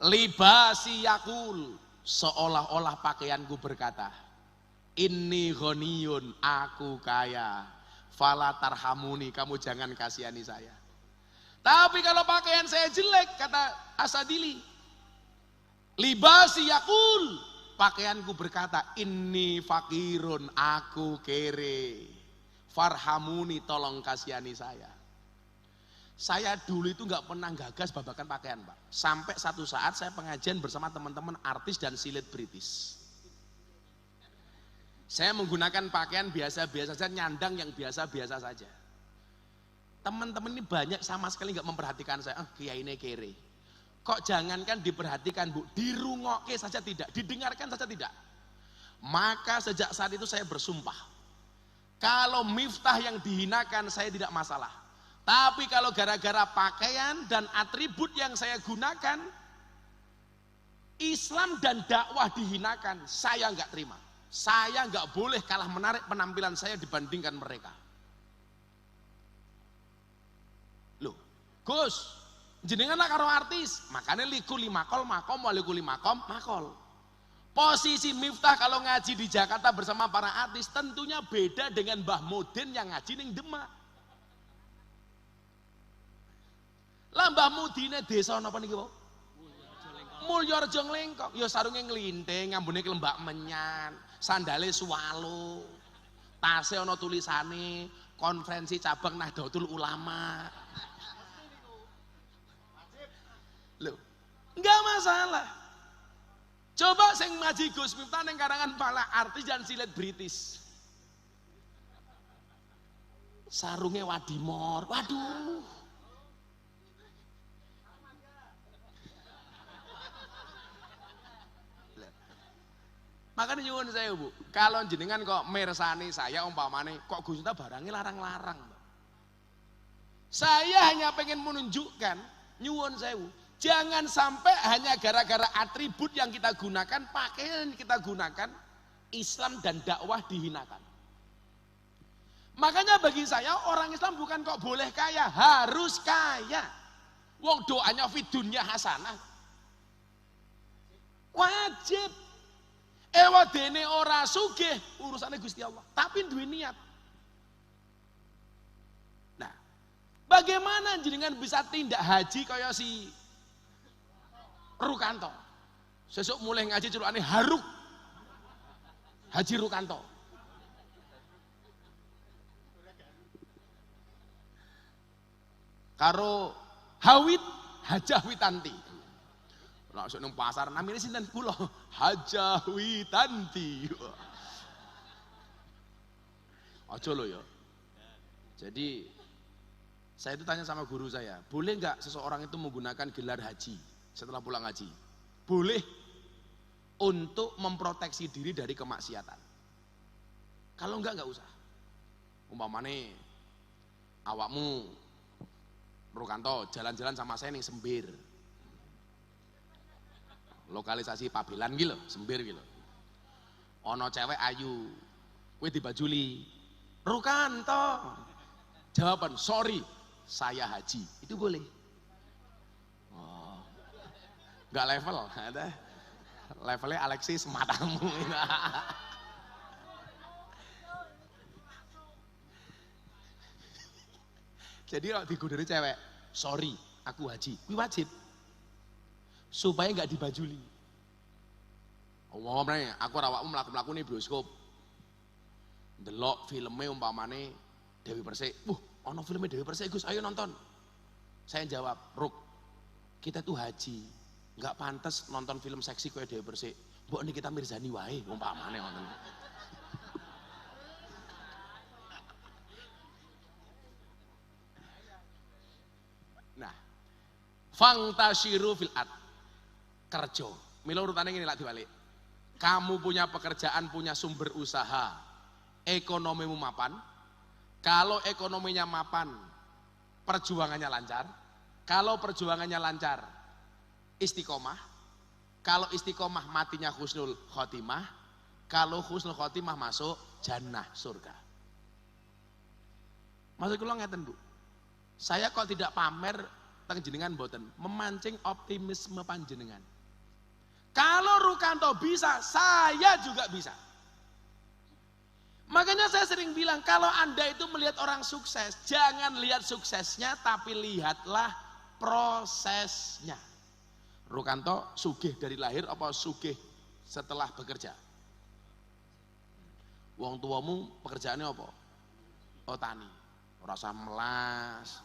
Libasi yakul, seolah-olah pakaianku berkata, inni ghaniyun, aku kaya. Fala tarhamuni, kamu jangan kasihani saya. Tapi kalau pakaian saya jelek, kata As-Sadili, libasi yakul, pakaianku berkata, inni fakirun, aku kere. Farhamuni, tolong kasihani saya. Saya dulu itu nggak pernah gagas babakan pakaian, Pak. Sampai satu saat saya pengajian bersama teman-teman artis dan selebritis. Saya menggunakan pakaian biasa-biasa saja, nyandang yang biasa-biasa saja. Teman-teman ini banyak sama sekali nggak memperhatikan saya. Kiai ini kere. Kok jangankan diperhatikan, Bu, dirungokke saja tidak, didengarkan saja tidak. Maka sejak saat itu saya bersumpah, kalau Miftah yang dihinakan saya tidak masalah. Tapi kalau gara-gara pakaian dan atribut yang saya gunakan, Islam dan dakwah dihinakan, saya nggak terima. Saya nggak boleh kalah menarik penampilan saya dibandingkan mereka. Loh, Gus, jenengan lah karo artis, makanya likuli makol, makom, walikuli makom, makol. Posisi Miftah kalau ngaji di Jakarta bersama para artis tentunya beda dengan Mbah Mudin yang ngaji ning Demak. Lah Mbah Mudine desa napa niki, Pak? Mulyarejo Nglengkok, ya sarunge nglinting, ngambune kelembak menyan, sandale swalo, tase ana tulisane konferensi cabang Nahdlatul Ulama. Loh, enggak masalah. Coba sing ngaji Gus Miftah ning karangan para artis dan selebritis. Sarunge wadimor, waduh. Makanya nyuwun saya, Bu, kalau jenengan kok mirsani saya umpamane kok Gus Miftah barangnya larang-larang. Saya hanya pengen menunjukkan, nyuwun saya, Bu, jangan sampai hanya gara-gara atribut yang kita gunakan, pakaian yang kita gunakan, Islam dan dakwah dihinakan. Makanya bagi saya orang Islam bukan kok boleh kaya, harus kaya. Wong doanya fidunya hasanah. Wajib. Ewa dene ora sugih, urusannya Gusti Allah, tapi duwe niat. Nah, bagaimana jenengan bisa tindak haji kaya si Rukanto? Sesuk mulai ngaji celukane Haruk. Haji Rukanto. karo Hawit Hajah Witanti. Langsung nang pasar namine sinten kula Hajah Witanti. Aja lho ya. Jadi saya itu tanya sama guru saya, boleh nggak seseorang itu menggunakan gelar haji setelah pulang haji? Boleh, untuk memproteksi diri dari kemaksiatan. Kalau nggak usah. Umpamane awakmu Rukanto jalan-jalan sama saya nih Sembir. Lokalisasi Pabelan gitu, Sembir gitu. Ono cewek ayu, kowe dibajuli. Rukanto. Jawaban, sorry, saya haji. Itu boleh. Oh. Enggak level, ada. Levelnya Alexis matamu. Jadi kalau digodari cewek, sorry, aku haji. Kuwi wajib. Supaya enggak dibajuli. Ngomongnya, aku rawakmu mlaku-mlaku nih bioskop. Delok filmnya umpamane Dewi Persik. Ono filmnya Dewi Persik Gus, ayo nonton. Saya jawab, Ruk, kita tuh haji. Enggak pantas nonton film seksi kayak Dewi Persik. Mbok Nikita Mirzani wae umpamane ngoten. Nah, fangtasyiru fil ard. Kerja. Mila urutane ngene lak diwalik. Kamu punya pekerjaan, punya sumber usaha, ekonomimu mapan. Kalau ekonominya mapan, perjuangannya lancar. Kalau perjuangannya lancar, istiqomah. Kalau istiqomah matinya husnul khotimah. Kalau husnul khotimah masuk jannah surga. Maksud kula ngeten, Bu. Saya kok tidak pamer teng jenengan mboten, memancing optimisme panjenengan. Kalau Rukanto bisa, saya juga bisa. Makanya saya sering bilang, kalau Anda itu melihat orang sukses, jangan lihat suksesnya, tapi lihatlah prosesnya. Rukanto sugih dari lahir apa sugih setelah bekerja? Wong tuamu pekerjaannya apa? Oh tani, rasa melas.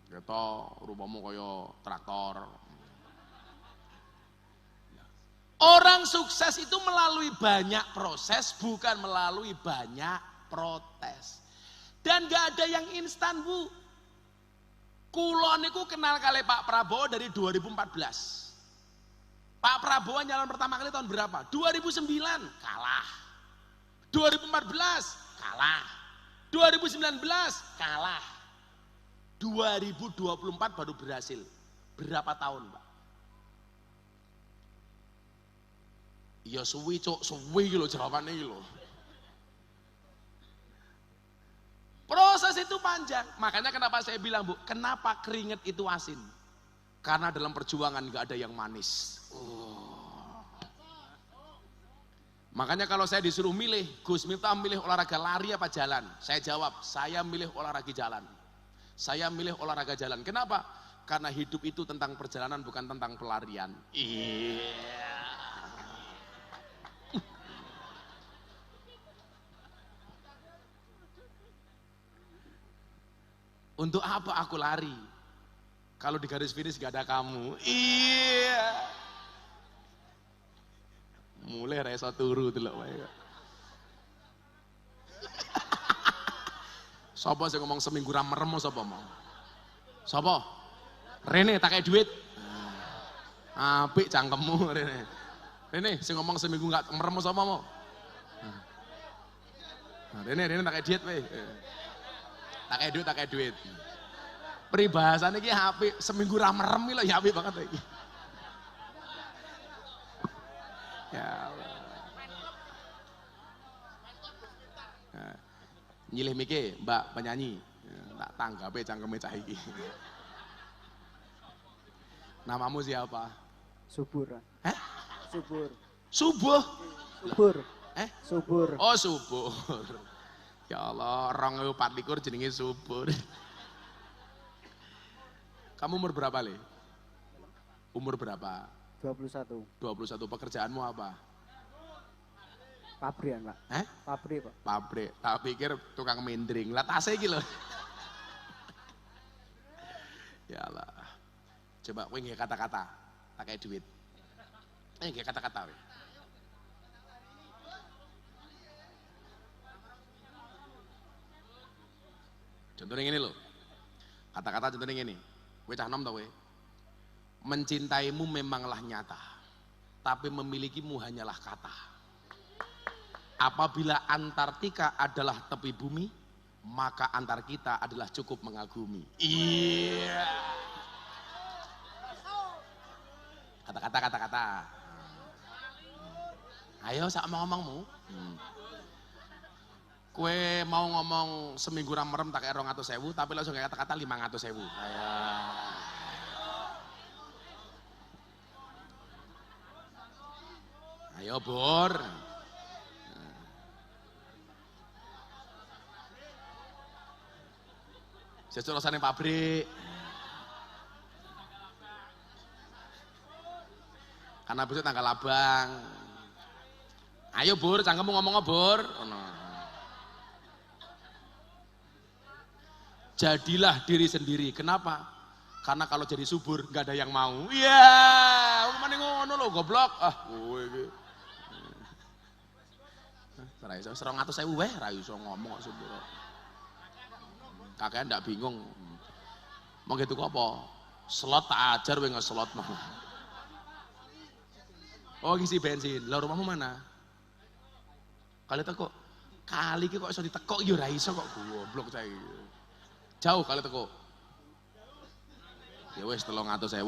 Gitu, rumahmu kaya traktor. Orang sukses itu melalui banyak proses, bukan melalui banyak protes. Dan gak ada yang instan, Bu. Kulon itu kenal kali Pak Prabowo dari 2014. Pak Prabowo nyalon pertama kali tahun berapa? 2009, kalah. 2014, kalah. 2019, kalah. 2024 baru berhasil. Berapa tahun, Pak? Ya suwi cok, suwi gitu jawabannya gitu. Proses itu panjang. Makanya kenapa saya bilang, Bu, kenapa keringat itu asin? Karena dalam perjuangan gak ada yang manis. Makanya kalau saya disuruh milih, Gus Miftah milih olahraga lari apa jalan? Saya jawab, saya milih olahraga jalan. Saya milih olahraga jalan. Kenapa? Karena hidup itu tentang perjalanan, bukan tentang pelarian. Iya. Untuk apa aku lari? Kalau di garis finish gak ada kamu. Iya. Mulai reso turu tuh loh. Sopo sih ngomong seminggu merem sopo mau? Sopo? Rene tak kayak duit. Apik cangkemmu Rene. Rene sih ngomong seminggu gak merem sopo mau? Rene tak kayak diet weh. Tak kayak duit. Peribahasan ini apik, seminggu merem lho ya apik banget iki. Ya Allah. Nah, nyilih mike Mbak penyanyi, tak tanggape cangkeme cah iki. Namamu siapa?
Subur. Subur.
Subuh.
Subur. Subur.
Oh subur. Ya Allah, 2024 jenenge subur. Kamu umur berapa, Le? Umur berapa?
21.
21. Pekerjaanmu apa?
Pabrikan, Pak. Pabrik, Pak.
Pabrik. Tak pikir tukang mendring. Lah tasnya iki lho. Ya Allah. Coba kowe nggih kata-kata, tak kayak duit. Nggih kata-kata we. Contohnya ini loh. Kata-kata contohnya ini. Kowe cah nom to kowe. Mencintaimu memanglah nyata, tapi memilikimu hanyalah kata. Apabila Antartika adalah tepi bumi, maka antar kita adalah cukup mengagumi. Iya. Kata-kata. Ayo sak ngomongmu. Kue mau ngomong seminggu merem tak kayak 200.000, tapi langsung kayak kata-kata 500.000. Ayo Bor. Sesurusan pabrik. Karena besok tanggal abang. Ayo Bor, cangkemmu ngomong Bor. Jadilah diri sendiri. Kenapa? Karena kalau jadi subur nggak ada yang mau. Iya, mana ngono lo goblok. Kowe iki. Ra iso 200.000 weh, ra iso ngomong kok subur. Kakek ndak bingung. Mau gitu kok apa? Slot tak ajar weh ngeslot mah. Oh ngisi bensin. Lah rumahmu mana? Kali teko. Kali iki kok iso ditekok ya ora iso kok goblok cah iki. Jauh kali teko. Ya wis 300.000.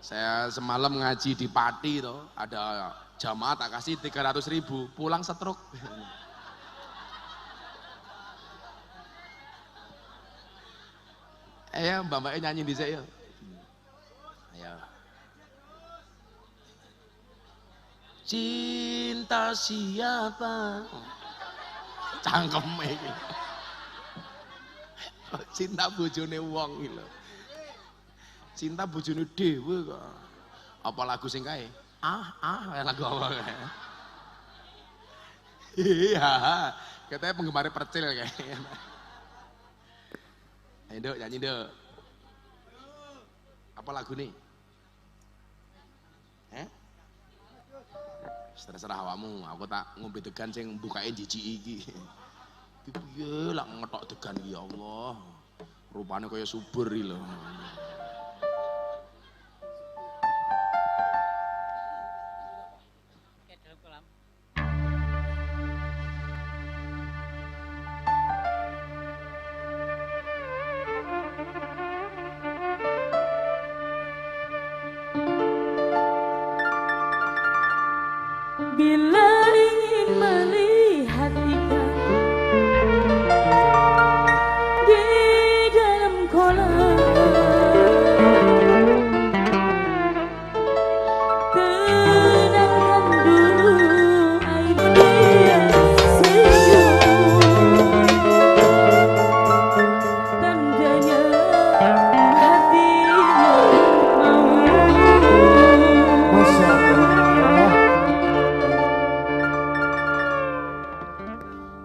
Saya semalam ngaji di Pati toh, ada jamaah tak kasih 300.000, pulang setruk. Ayo mbak-mbaknya nyanyi di saya. Ayo. Cinta siapa? Cangkem iki. Cinta bojone wong iki lho. Cinta bojone dhewe kok. Apa lagu sing kae? Lagu apa kae? Iya, katanya penggemar percil kayaknya. Ayo Dok, nyanyi Dok. Apa lagu nih? Terserah awakmu, aku tak ngombe degan sing bukain jijik iki. Iki piye lak ngetok degan iki ya Allah. Rupane kaya subur iki lho.
Bila ingin melihat ikan di dalam kolam, tenangkan dulu air dia senyum, tandanya hatinya mau.
Masya Allah.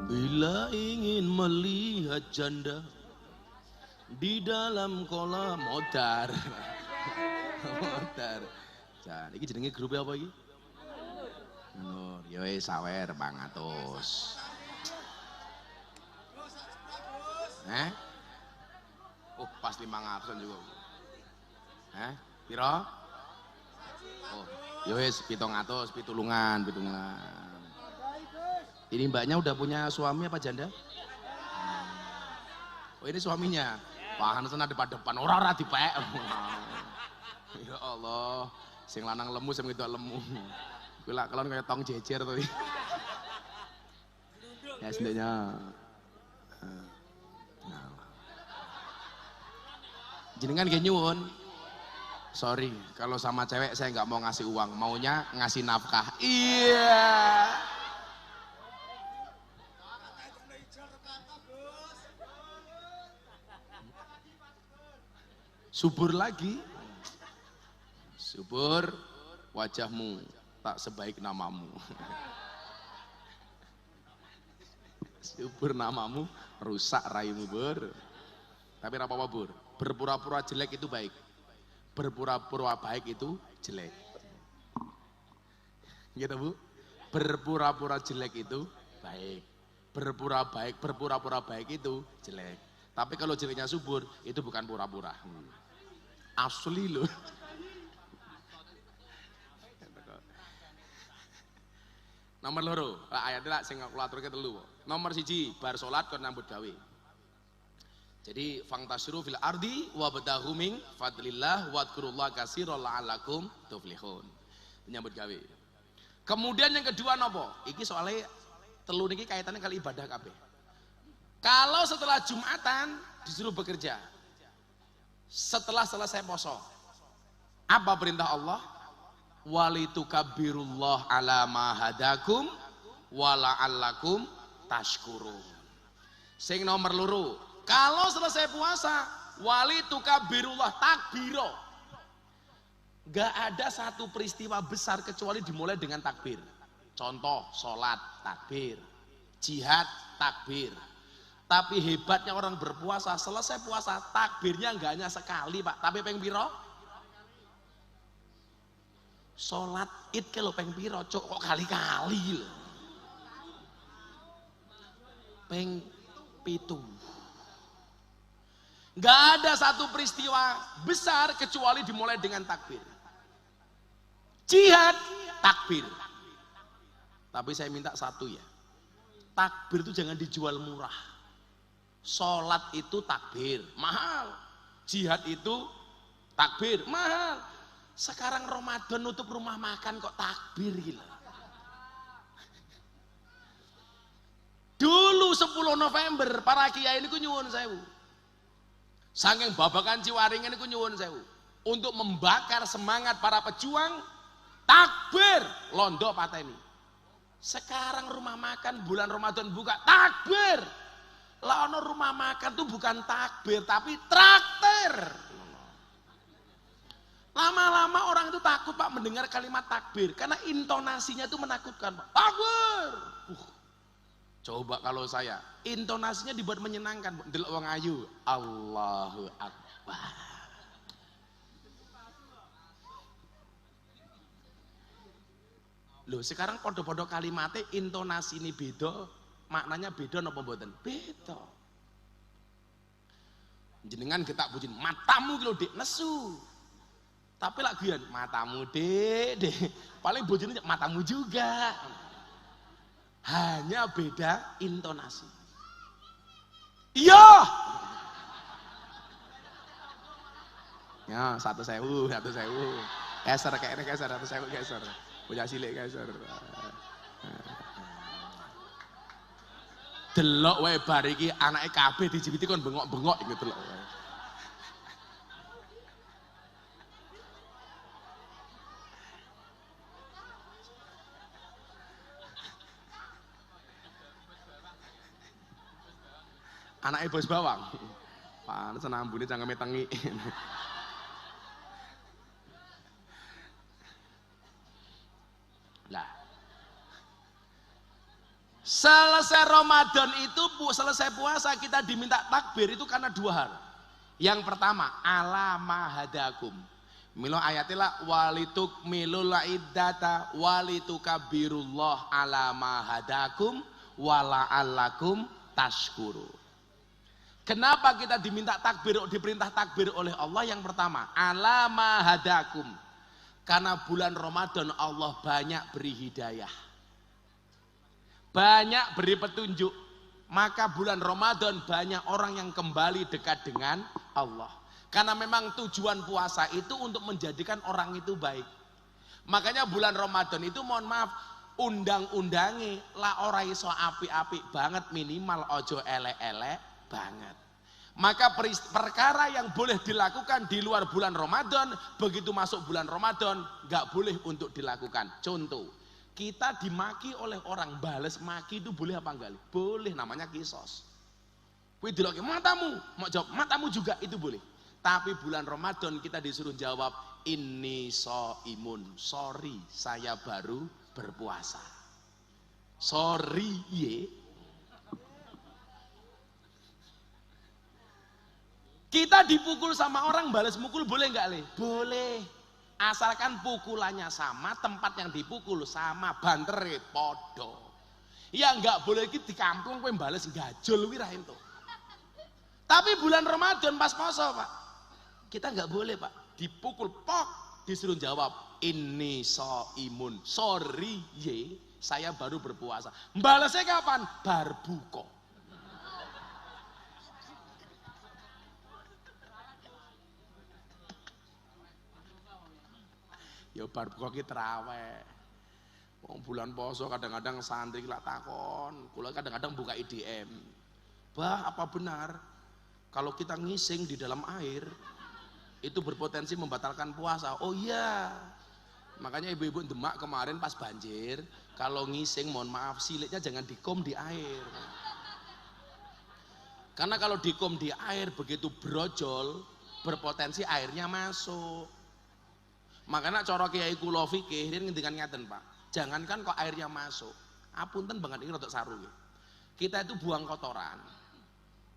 Bila ingin melihat janda di dalam kolam modar. Modar. Jan, iki jenenge grup apa iki? Nur, ya wis sawer 400. Oh, pas 500-an juga. Piro? Oh, ya wis 700, pitulungan. Ini mbaknya udah punya suami apa janda? Oh ini suaminya. Pahanesan ada depan ora dipek. Ya Allah, sing lanang lemu sing wedok lemu. Kuwi lak kelon kaya tong jejer to iki. Ya sendeknya. Jenengan nggih nyuwun. Sorry, kalau sama cewek saya nggak mau ngasih uang, maunya ngasih nafkah. Iya. Subur lagi. Subur wajahmu tak sebaik namamu. Subur namamu, rusak rayumu Bur. Tapi apa Bur? Berpura-pura jelek itu baik. Berpura-pura baik itu jelek. Gitu Bu? Berpura-pura jelek itu baik. Berpura-pura baik itu jelek. Tapi kalau jeleknya subur, itu bukan pura-pura. Asli loh. Nomor loro, ayatnya sing kula aturke telu. Nomor 1, bar salat kon nyambut gawe. Jadi fangtasyiru fil ardi wabtahu min fadlillah wadhkurullaha katsiran la'allakum tuflihun. Nyambut gawe. Kemudian yang kedua nopo? Iki soalnya telu niki kaitannya kali ibadah kabeh. Kalau setelah Jumatan disuruh bekerja. Setelah selesai poso. Apa perintah Allah? Walitukabbirullah ala ma hadakum wala'allakum tashkurun. Sing nomor loro, kalau selesai puasa walitukabbirullah takbiro. Gak ada satu peristiwa besar kecuali dimulai dengan takbir. Contoh, sholat, takbir. Jihad, takbir. Tapi hebatnya orang berpuasa, selesai puasa, takbirnya gak hanya sekali Pak, tapi peng piro? Sholat id ke lo peng piro, kok kali-kali loh. Peng pitu. Gak ada satu peristiwa besar kecuali dimulai dengan takbir. Jihad, takbir. Tapi saya minta satu ya. Takbir itu jangan dijual murah. Sholat itu takbir, mahal. Jihad itu takbir, mahal. Sekarang Ramadan nutup rumah makan kok takbir gila. Dulu 10 November para kiai ini ku nyuwun sewu. Saking babakan Ciwaringan ini ku nyuwun sewu. Untuk membakar semangat para pejuang, takbir londo pateni. Sekarang rumah makan bulan Ramadan buka takbir. Lah ono rumah makan tuh bukan takbir tapi traktir. Lama-lama orang itu takut Pak mendengar kalimat takbir karena intonasinya itu menakutkan Pak. Takbir. Coba kalau saya intonasinya dibuat menyenangkan, delok wong ayu, Allahu Akbar. Loh sekarang podo-podo kalimatnya intonasi ini beda, maknanya beda napa mboten? Beda. Jenengan getak bujin matamu ki lho Dik nesu. Tapi lak guyon matamu Dek. Paling bojone matamu juga. Hanya beda intonasi. Iya. Ya, 1.000. Geser kayaknya geser 1.000 geser. Punya silik geser. Delok wae bar iki anake kabeh dijibiti kon bengok-bengok iki delok. Anaknya bos bawang, panas nambune cangkeme tengi. Lah, selesai Ramadan itu selesai puasa kita diminta takbir itu karena 2 hal. Yang pertama, ala mahadakum. Milo ayatnya lah walituk milul iddata walitukabirullah ala mahadakum wala'allakum tashkuru. Kenapa kita diminta takbir, diperintah takbir oleh Allah? Yang pertama, ala mahadakum. Karena bulan Ramadan Allah banyak beri hidayah. Banyak beri petunjuk. Maka bulan Ramadan banyak orang yang kembali dekat dengan Allah. Karena memang tujuan puasa itu untuk menjadikan orang itu baik. Makanya bulan Ramadan itu mohon maaf, undang-undangi lah ora iso apik-apik banget, minimal ojo elek-elek banget. Maka perkara yang boleh dilakukan di luar bulan Ramadan, begitu masuk bulan Ramadan gak boleh untuk dilakukan. Contoh, kita dimaki oleh orang, bales maki itu boleh apa enggak? Boleh, namanya kisos. Kowe diloki matamu, mau jawab matamu juga itu boleh. Tapi bulan Ramadan kita disuruh jawab inni shaimun, sorry saya baru berpuasa. Sorry ye. Kita dipukul sama orang, balas mukul boleh nggak Le? Boleh. Asalkan pukulannya sama, tempat yang dipukul sama, bantere podo. Ya nggak boleh iki di kampung kowe balas gajol kuwi ra entuk. Tapi bulan Ramadan pas poso, Pak. Kita nggak boleh, Pak. Dipukul pok, disuruh jawab, "Ini imun. Sorry ye, saya baru berpuasa." Balasnya kapan? Bar buka. Ya bar buka ki traweh. Wong bulan poso kadang-kadang santri lak takon, kula kadang-kadang buka IDM. Bah, apa benar kalau kita ngising di dalam air itu berpotensi membatalkan puasa? Oh iya. Makanya ibu-ibu Demak kemarin pas banjir, kalau ngising mohon maaf siliknya jangan dikom di air. Karena kalau dikom di air begitu brojol, berpotensi airnya masuk. Makanya cara Kiai kula fikih dia ngendikan ngeten, Pak. Jangankan kok airnya masuk. Apunten banget ini rodok saru. Kita itu buang kotoran.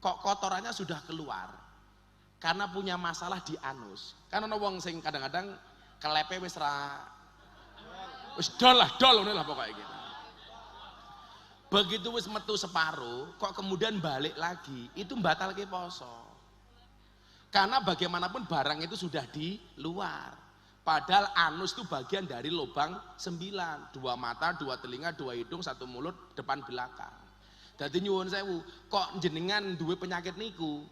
Kok kotorannya sudah keluar. Karena punya masalah di anus. Karena ana wong sing kadang-kadang kelepe wis dol ngono lah pokoknya gitu. Begitu wis metu separuh, kok kemudian balik lagi, itu batalke poso. Karena bagaimanapun barang itu sudah di luar. Padahal anus itu bagian dari lubang 9, 2 mata, 2 telinga, 2 hidung, 1 mulut, depan belakang. Dadi nyuwun sewu, kok jenengan duwe penyakit niku,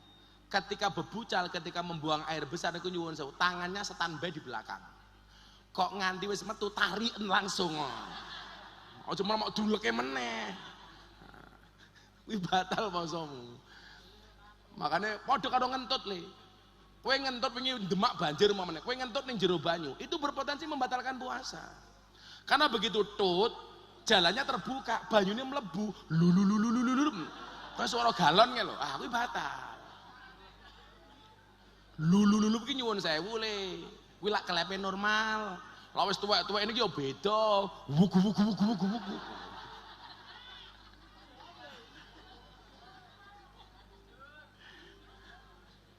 ketika bebucal, ketika membuang air besar niku nyuwun sewu, tangannya standby di belakang. Kok nganti wis metu tariken langsung. Aja malah mau duleke meneh. Kuwi batal posomu. Makanya padha karo ngentut le. Kowe ngentut wingi Demak banjir umpamane, kowe ngentut ning jero banyu, itu berpotensi membatalkan puasa. Karena begitu tut, jalannya terbuka, banyune mlebu, lulululululul. Terus suara galon lho, kuwi batal. Lulululu ki nyuwun sewu le. Kuwi lak kelepe normal. Lah wis tuwek-tuwek niki ya beda. Wugu.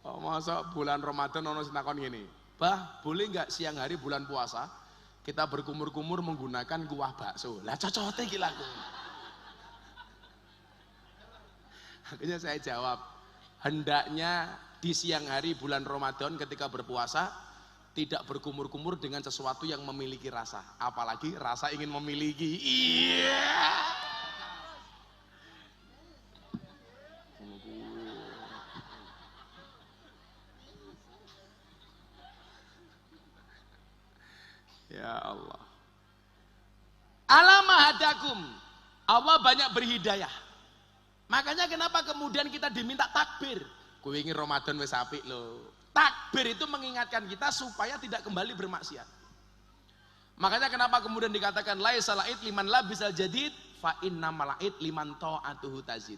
Oh, masa bulan Ramadan ono sing takon ngene. Bah, boleh nggak siang hari bulan puasa kita berkumur-kumur menggunakan kuah bakso? Lah cocote iki laku. Akhirnya saya jawab, hendaknya di siang hari bulan Ramadan ketika berpuasa tidak berkumur-kumur dengan sesuatu yang memiliki rasa, apalagi rasa ingin memiliki. Iya. Ya Allah. Alamah hadakum. Allah banyak berhidayah. Makanya kenapa kemudian kita diminta takbir? Kowe ingin Ramadan wis apik lho. Takbir itu mengingatkan kita supaya tidak kembali bermaksiat. Makanya kenapa kemudian dikatakan laisal id liman labisal jadid fa innamal id liman ta'atuhu tazid.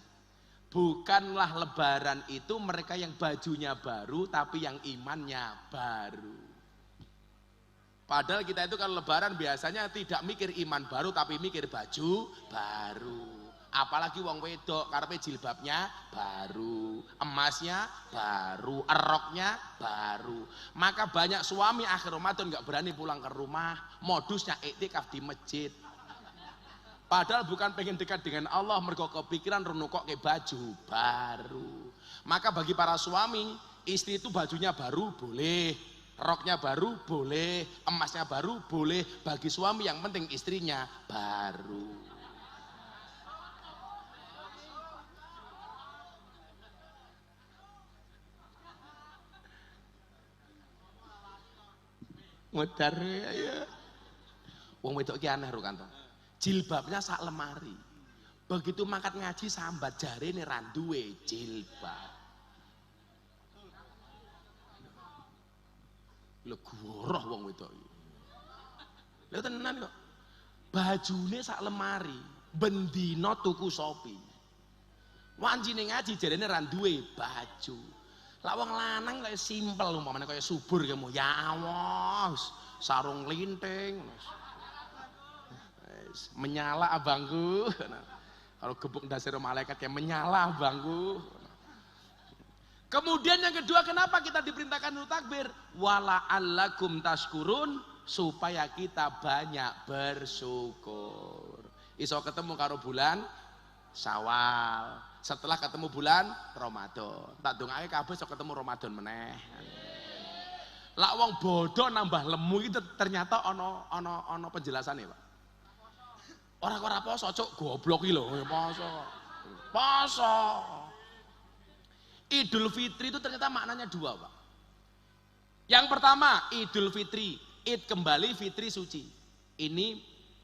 Bukanlah lebaran itu mereka yang bajunya baru tapi yang imannya baru. Padahal kita itu kalau lebaran biasanya tidak mikir iman baru tapi mikir baju baru. Apalagi wong wedok karepe jilbabnya baru, emasnya baru, eroknya baru. Maka banyak suami akhir Ramadan nggak berani pulang ke rumah, modusnya iktikaf di masjid. Padahal bukan pengen dekat dengan Allah, mergo kepikiran renukok ke baju baru. Maka bagi para suami, istri itu bajunya baru boleh, roknya baru boleh, emasnya baru boleh. Bagi suami yang penting istrinya baru. Ngedar ya. Wong wedok ki aneh Rukanto. Jilbabnya sak lemari. Begitu mangkat ngaji sambat jarene ra duwe jilbab. Lho goroh wong wedok iki. Lha tenan kok. Bajune sak lemari, bendina tuku Shopee. Wancine ngaji jarene ra duwe baju. Lah wong lanang kaya simpel umpamane kaya subur kamu. Ya Allah, sarung linting. Menyala abangku. Kalau gebuk dasar malaikat kayak menyala abangku. Kemudian yang kedua, kenapa kita diperintahkan untuk takbir? Wala'allakum tashkurun, supaya kita banyak bersyukur. Iso ketemu karo bulan Syawal, setelah ketemu bulan Ramadan. Tak dongake kabeh iso ketemu Ramadan meneh. Lak wong bodoh nambah lemu itu ternyata ono penjelasannya, Pak. Ora poso, cuk, goblok iki lho, poso. Poso. Idul Fitri itu ternyata maknanya dua, Pak. Yang pertama, Idul Fitri, Id kembali, Fitri suci. Ini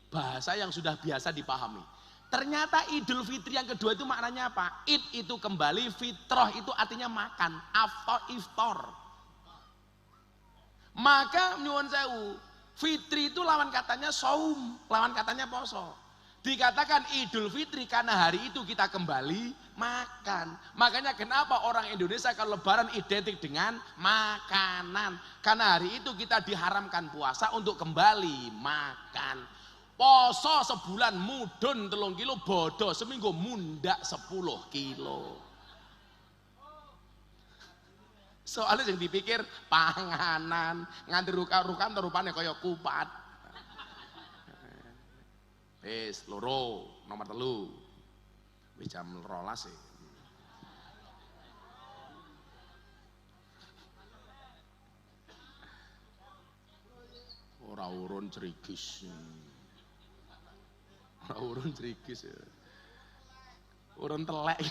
bahasa yang sudah biasa dipahami. Ternyata Idul Fitri yang kedua itu maknanya apa? Id itu kembali, fitrah itu artinya makan, iftar. Maka nyuwun sewu, Fitri itu lawan katanya saum, lawan katanya poso. Dikatakan Idul Fitri karena hari itu kita kembali makan. Makanya kenapa orang Indonesia kalau lebaran identik dengan makanan. Karena hari itu kita diharamkan puasa untuk kembali makan. Poso sebulan mudun 3 kilo, bodoh seminggu mundak 10 kilo. Soalnya yang dipikir panganan, nganti rukan rupanya kaya kupat. Wis loro nomor 3. Wis jam 12 sih. Ora urun cerigis. Ora urun cerigis ya. Urun telek.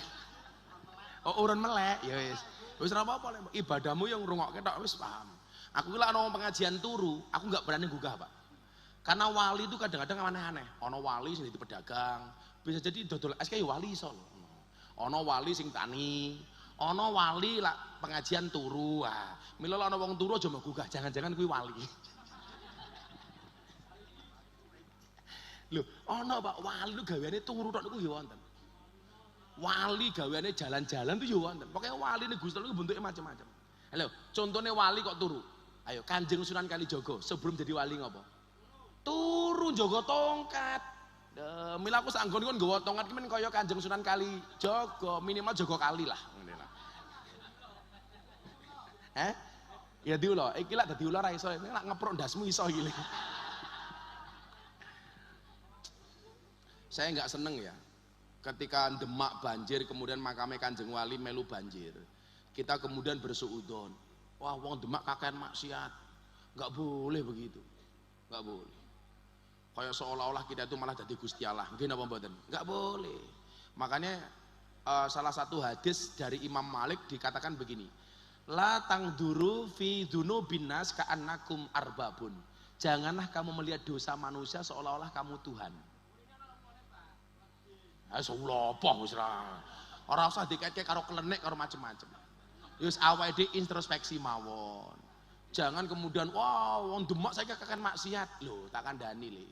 Oh urun melek ya wis. Wis ora apa-apa, ibadahmu yang ngrungokke tok wis paham. Aku ki lak ana pengajian turu, aku enggak berani gugah, Pak. Karena wali itu kadang-kadang aneh-aneh. Ono wali sing dadi pedagang, bisa jadi dodol es kayak wali iso lho. Ono wali sing tani, ono wali lah pengajian turu. Ah, mila ono wong turu aja gugah, jangan-jangan kuwi wali. Lho, ono Pak wali lu gaweane turu tok niku ya wonten. Wali gaweane jalan-jalan tuh ya wonten. Pokoke wali ne Gusti Allah bentuke macam-macam. Halo, contohnya wali kok turu. Ayo Kanjeng Sunan Kalijaga sebelum jadi wali ngopo? Turu njaga tongkat. Mila aku sak nggon kon nggawa tongkat ki men kaya Kanjeng Sunan Kalijaga, minimal jaga kali lah ngene lah. Ya diulo, iki lak dadi ulo ra iso, lak ngeprok ndasmu iso iki. Saya enggak seneng ya ketika Demak banjir kemudian makame Kanjeng Wali melu banjir. Kita kemudian bersuudzon. Wah, wong Demak kakean maksiat. Enggak boleh begitu. Enggak boleh. Kayak seolah-olah kita itu malah jadi Gusti Allah. Mungkin apa mboten? Enggak boleh. Makanya salah satu hadis dari Imam Malik dikatakan begini. La tangduru fi dzunubin nas ka'annakum arbabun. Janganlah kamu melihat dosa manusia seolah-olah kamu Tuhan. Apa wis ra. Ora usah dikaitke karo klenik karo macem-macem. Wis awake dhewe introspeksi mawon. Jangan kemudian wah wong Demak saiki kakean maksiat. Lho, tak kandhani le.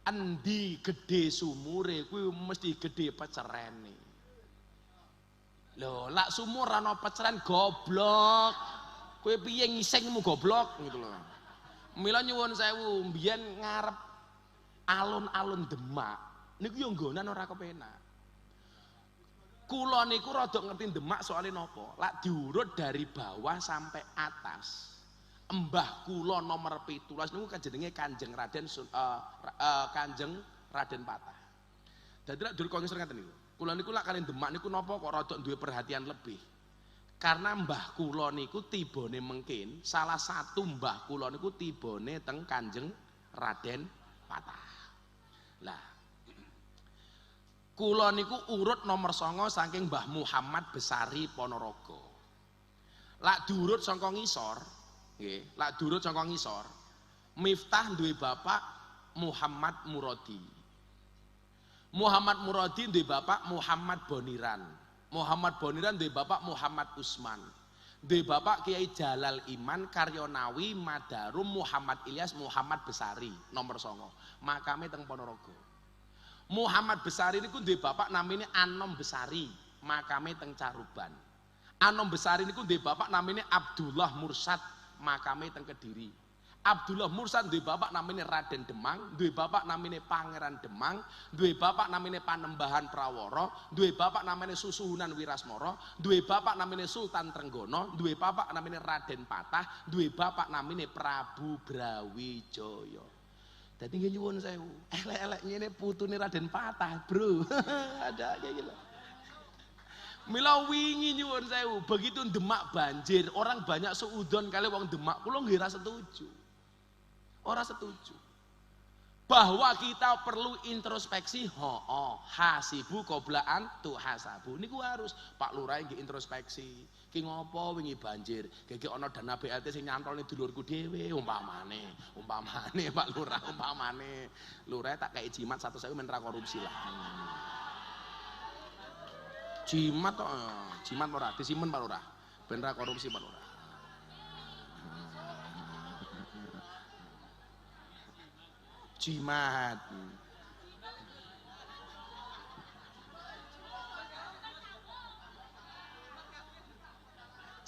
Endi gede sumure kuwi mesti gede pecerene. Lho, lak sumur ana peceren goblok. Kowe piye ngisingmu goblok gitu lho. Mila nyuwun sewu, mbiyen ngarep alun-alun Demak niku yo nggonan ora kepenak. Kula niku rada ngerti Demak soalnya napa? Lak diurut dari bawah sampai atas. Mbah kula nomor 17 niku jenenge Kanjeng Raden Patah. Dadi lak dur kok ngaten niku. Kula niku lak kalian Demak niku napa kok rada duwe perhatian lebih. Karena mbah kula niku tibane mengkin, salah satu mbah kula niku tibane teng Kanjeng Raden Patah. Lah kula niku urut nomor 9 saking Mbah Muhammad Besari Ponorogo. Lak diurut saka ngisor, nggih, lak diurut saka ngisor, Miftah duwe bapak Muhammad Muradi. Muhammad Muradi duwe bapak Muhammad Boniran. Muhammad Boniran duwe bapak Muhammad Usman. Duwe bapak Kiai Jalal Iman Karyonawi Madarum Muhammad Ilyas Muhammad Besari nomor 9. Makame teng Ponorogo. Muhammad Besari niku duwe bapak namanya Anom Besari, makame teng Caruban. Anom Besari niku duwe bapak namanya Abdullah Mursad, makame teng Kediri. Abdullah Mursal duwe bapak namanya Raden Demang, duwe bapak namanya Pangeran Demang, duwe bapak namanya Panembahan Praworo, duwe bapak namanya Susuhunan Wirasmoro, duwe bapak namanya Sultan Trenggono, duwe bapak namanya Raden Patah, duwe bapak namanya Prabu Brawijaya. Dadi nggih nyuwun sewu, elek-elek ngene putune Raden Patah, Bro. Ada kayak gitu. Mila wingi nyuwun sewu, begitu Demak banjir, orang banyak seudon kali wong Demak, kula nggih ra setuju. Ora setuju. Bahwa kita perlu introspeksi, hasibu qoblaan tu hasabu. Niku harus Pak Lurah nggih introspeksi. Ki ngopo wingi banjir? Gege ana dana BLT sing nyantolne dulurku dhewe umpamane Pak Lurah umpamane. Lurah tak kei jimat 100.000 men ra korupsi lah. Jimat kok, jimat ora disimen Pak Lurah. Ben ra korupsi Pak Lurah. Jimat.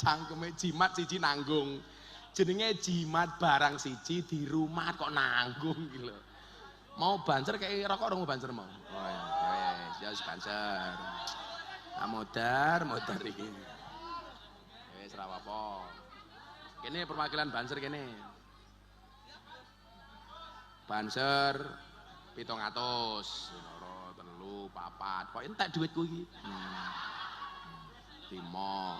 Cangkeme jimat siji nanggung. Jenenge jimat barang siji di rumah kok nanggung gitu. Mau banser kayak rokok dong banser mau. Oh ya banser. Nah, modar iki. Wis ra apa-apa. Kene perwakilan banser kene. Banser 700, loro, telu, papat. Kok entek duitku iki? Limo.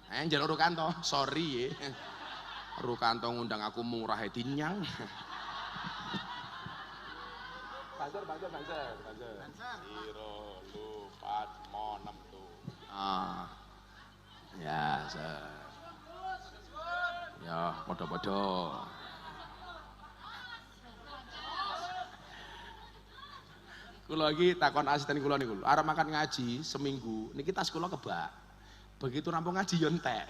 Njaluk Rukanto, sorry ya. Rukanto ngundang aku murah dinyang. Banser. Siro, lu, pat, mo, 6 tuh. Ya, ya, podo-podo. Kulo lagi takon asisten kulo niku. Arep makan ngaji seminggu, niki tas kulo kebak. Begitu rampung ngaji yo entek.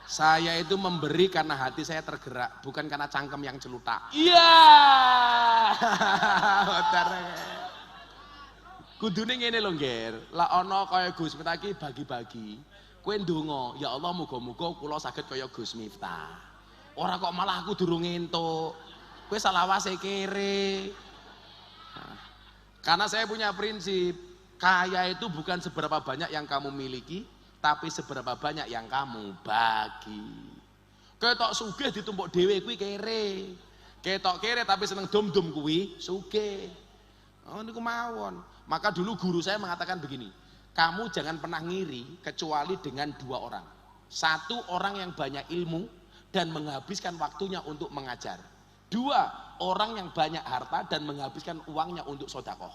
Saya itu memberi karena hati saya tergerak, bukan karena cangkem yang celutak. Iya. Kudune ngene lho, Nger. Lah ana kaya Gus Miftah iki bagi-bagi. Kowe ndonga, ya Allah muga-muga kula saged kaya Gus Miftah. Ora kok malah aku durung entuk. Kowe salawase kere. Karena saya punya prinsip, kaya itu bukan seberapa banyak yang kamu miliki, tapi seberapa banyak yang kamu bagi. Ketok sugih ditumpuk dhewe kuwi kere. Ketok kere tapi seneng dom-dom kuwi sugih. Oh niku mawon. Maka dulu guru saya mengatakan begini, kamu jangan pernah ngiri kecuali dengan 2 orang. 1 orang yang banyak ilmu dan menghabiskan waktunya untuk mengajar. 2 orang yang banyak harta dan menghabiskan uangnya untuk sedekah.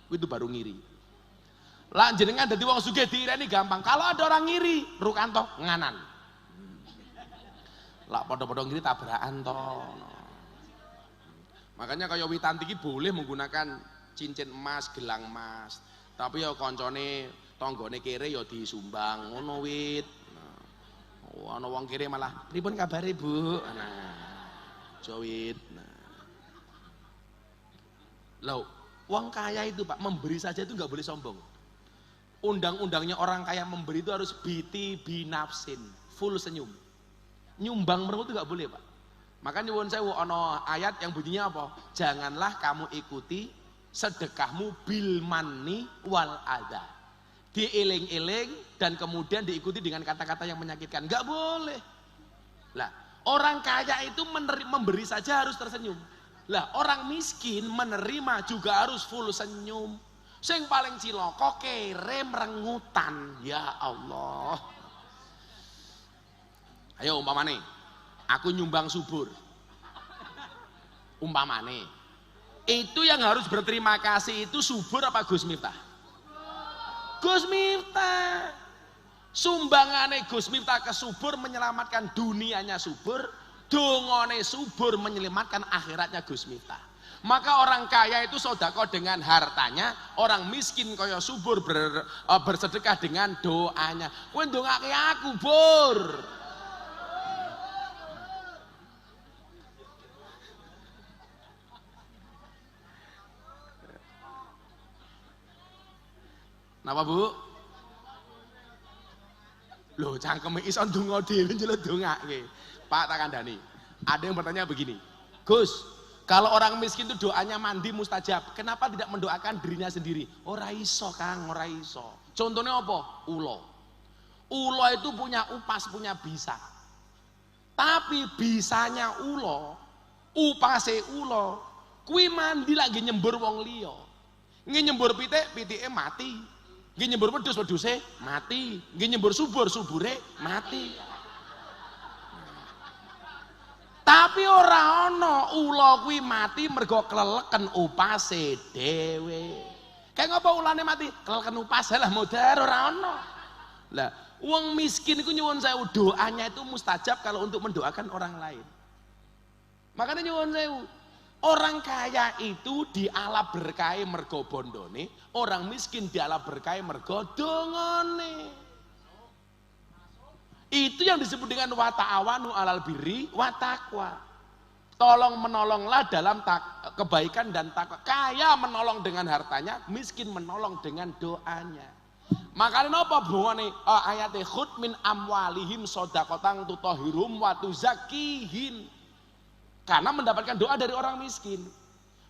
Itu baru ngiri. Lah jenengan dadi wong sugih diireni gampang. Kalau ada orang ngiri, Rukanto nganan. Lah padha-padha ngiri tabrakan to. Makanya kaya Witanti iki boleh menggunakan cincin emas, gelang emas. Tapi ya koncone tanggane kere ya disumbang ngono Wit. Nah, ana wong kere malah, "Pripun kabare, Bu?" Nah, Jowit. Nah. Loh, uang kaya itu Pak, memberi saja itu nggak boleh sombong. Undang-undangnya orang kaya memberi itu harus biti binafsin, full senyum. Nyumbang mereka itu nggak boleh Pak. Makanya nyuwun sewu ana ayat yang bunyinya apa? Janganlah kamu ikuti sedekahmu bil manni wal adha. Dieling-eling dan kemudian diikuti dengan kata-kata yang menyakitkan. Nggak boleh. Lah, orang kaya itu memberi saja harus tersenyum. Lah orang miskin menerima juga harus full senyum. Sing paling cilaka kere merengutan. Ya Allah. Ayo umpamane aku nyumbang subur. Umpamane itu yang harus berterima kasih itu subur apa Gus Miftah? Gus Miftah. Sumbangane Gus Miftah ke subur menyelamatkan dunianya subur, dongone subur menyelamatkan akhiratnya Gus Miftah. Maka orang kaya itu sedekah dengan hartanya, orang miskin kaya subur bersedekah dengan doanya. Kowe ndongake aku, Bur. Napa Bu? Loh, cangkeme iso ndonga dhewe njaluk dongake. Pak tak kandhani. Ada yang bertanya begini, Gus, kalau orang miskin itu doanya mandi mustajab, kenapa tidak mendoakan dirinya sendiri? Ora iso, Kang, ora iso. Contohnya apa? Ulo. Ulo itu punya upas, punya bisa. Tapi bisanya ulo, upase ulo, kuwi mandi lagi nyembur wong liya. Nggih nyembur pitik, pitike mati. Nggih nyembur wedhus, wedhuse mati. Nggih nyembur subur, subure mati. Tapi ora ana ula kuwi mati mergo kleleken upase dhewe. Kayak ngapa ulane mati? Kleleken upase lah modar ora ana. Lah, wong miskin iku nyuwun sewu doanya itu mustajab kalau untuk mendoakan orang lain. Makanya nyuwun sewu. Orang kaya itu diala berkahe mergo bondone, orang miskin diala berkahe mergo dongane. Itu yang disebut dengan wa ta'awanu 'alal birri wa taqwa. Tolong menolonglah dalam kebaikan dan takwa. Kaya menolong dengan hartanya, miskin menolong dengan doanya. Makanya napa bungane ayate khud min amwalihim shadaqatan tutahhirum wa tuzakkihim. Karena mendapatkan doa dari orang miskin.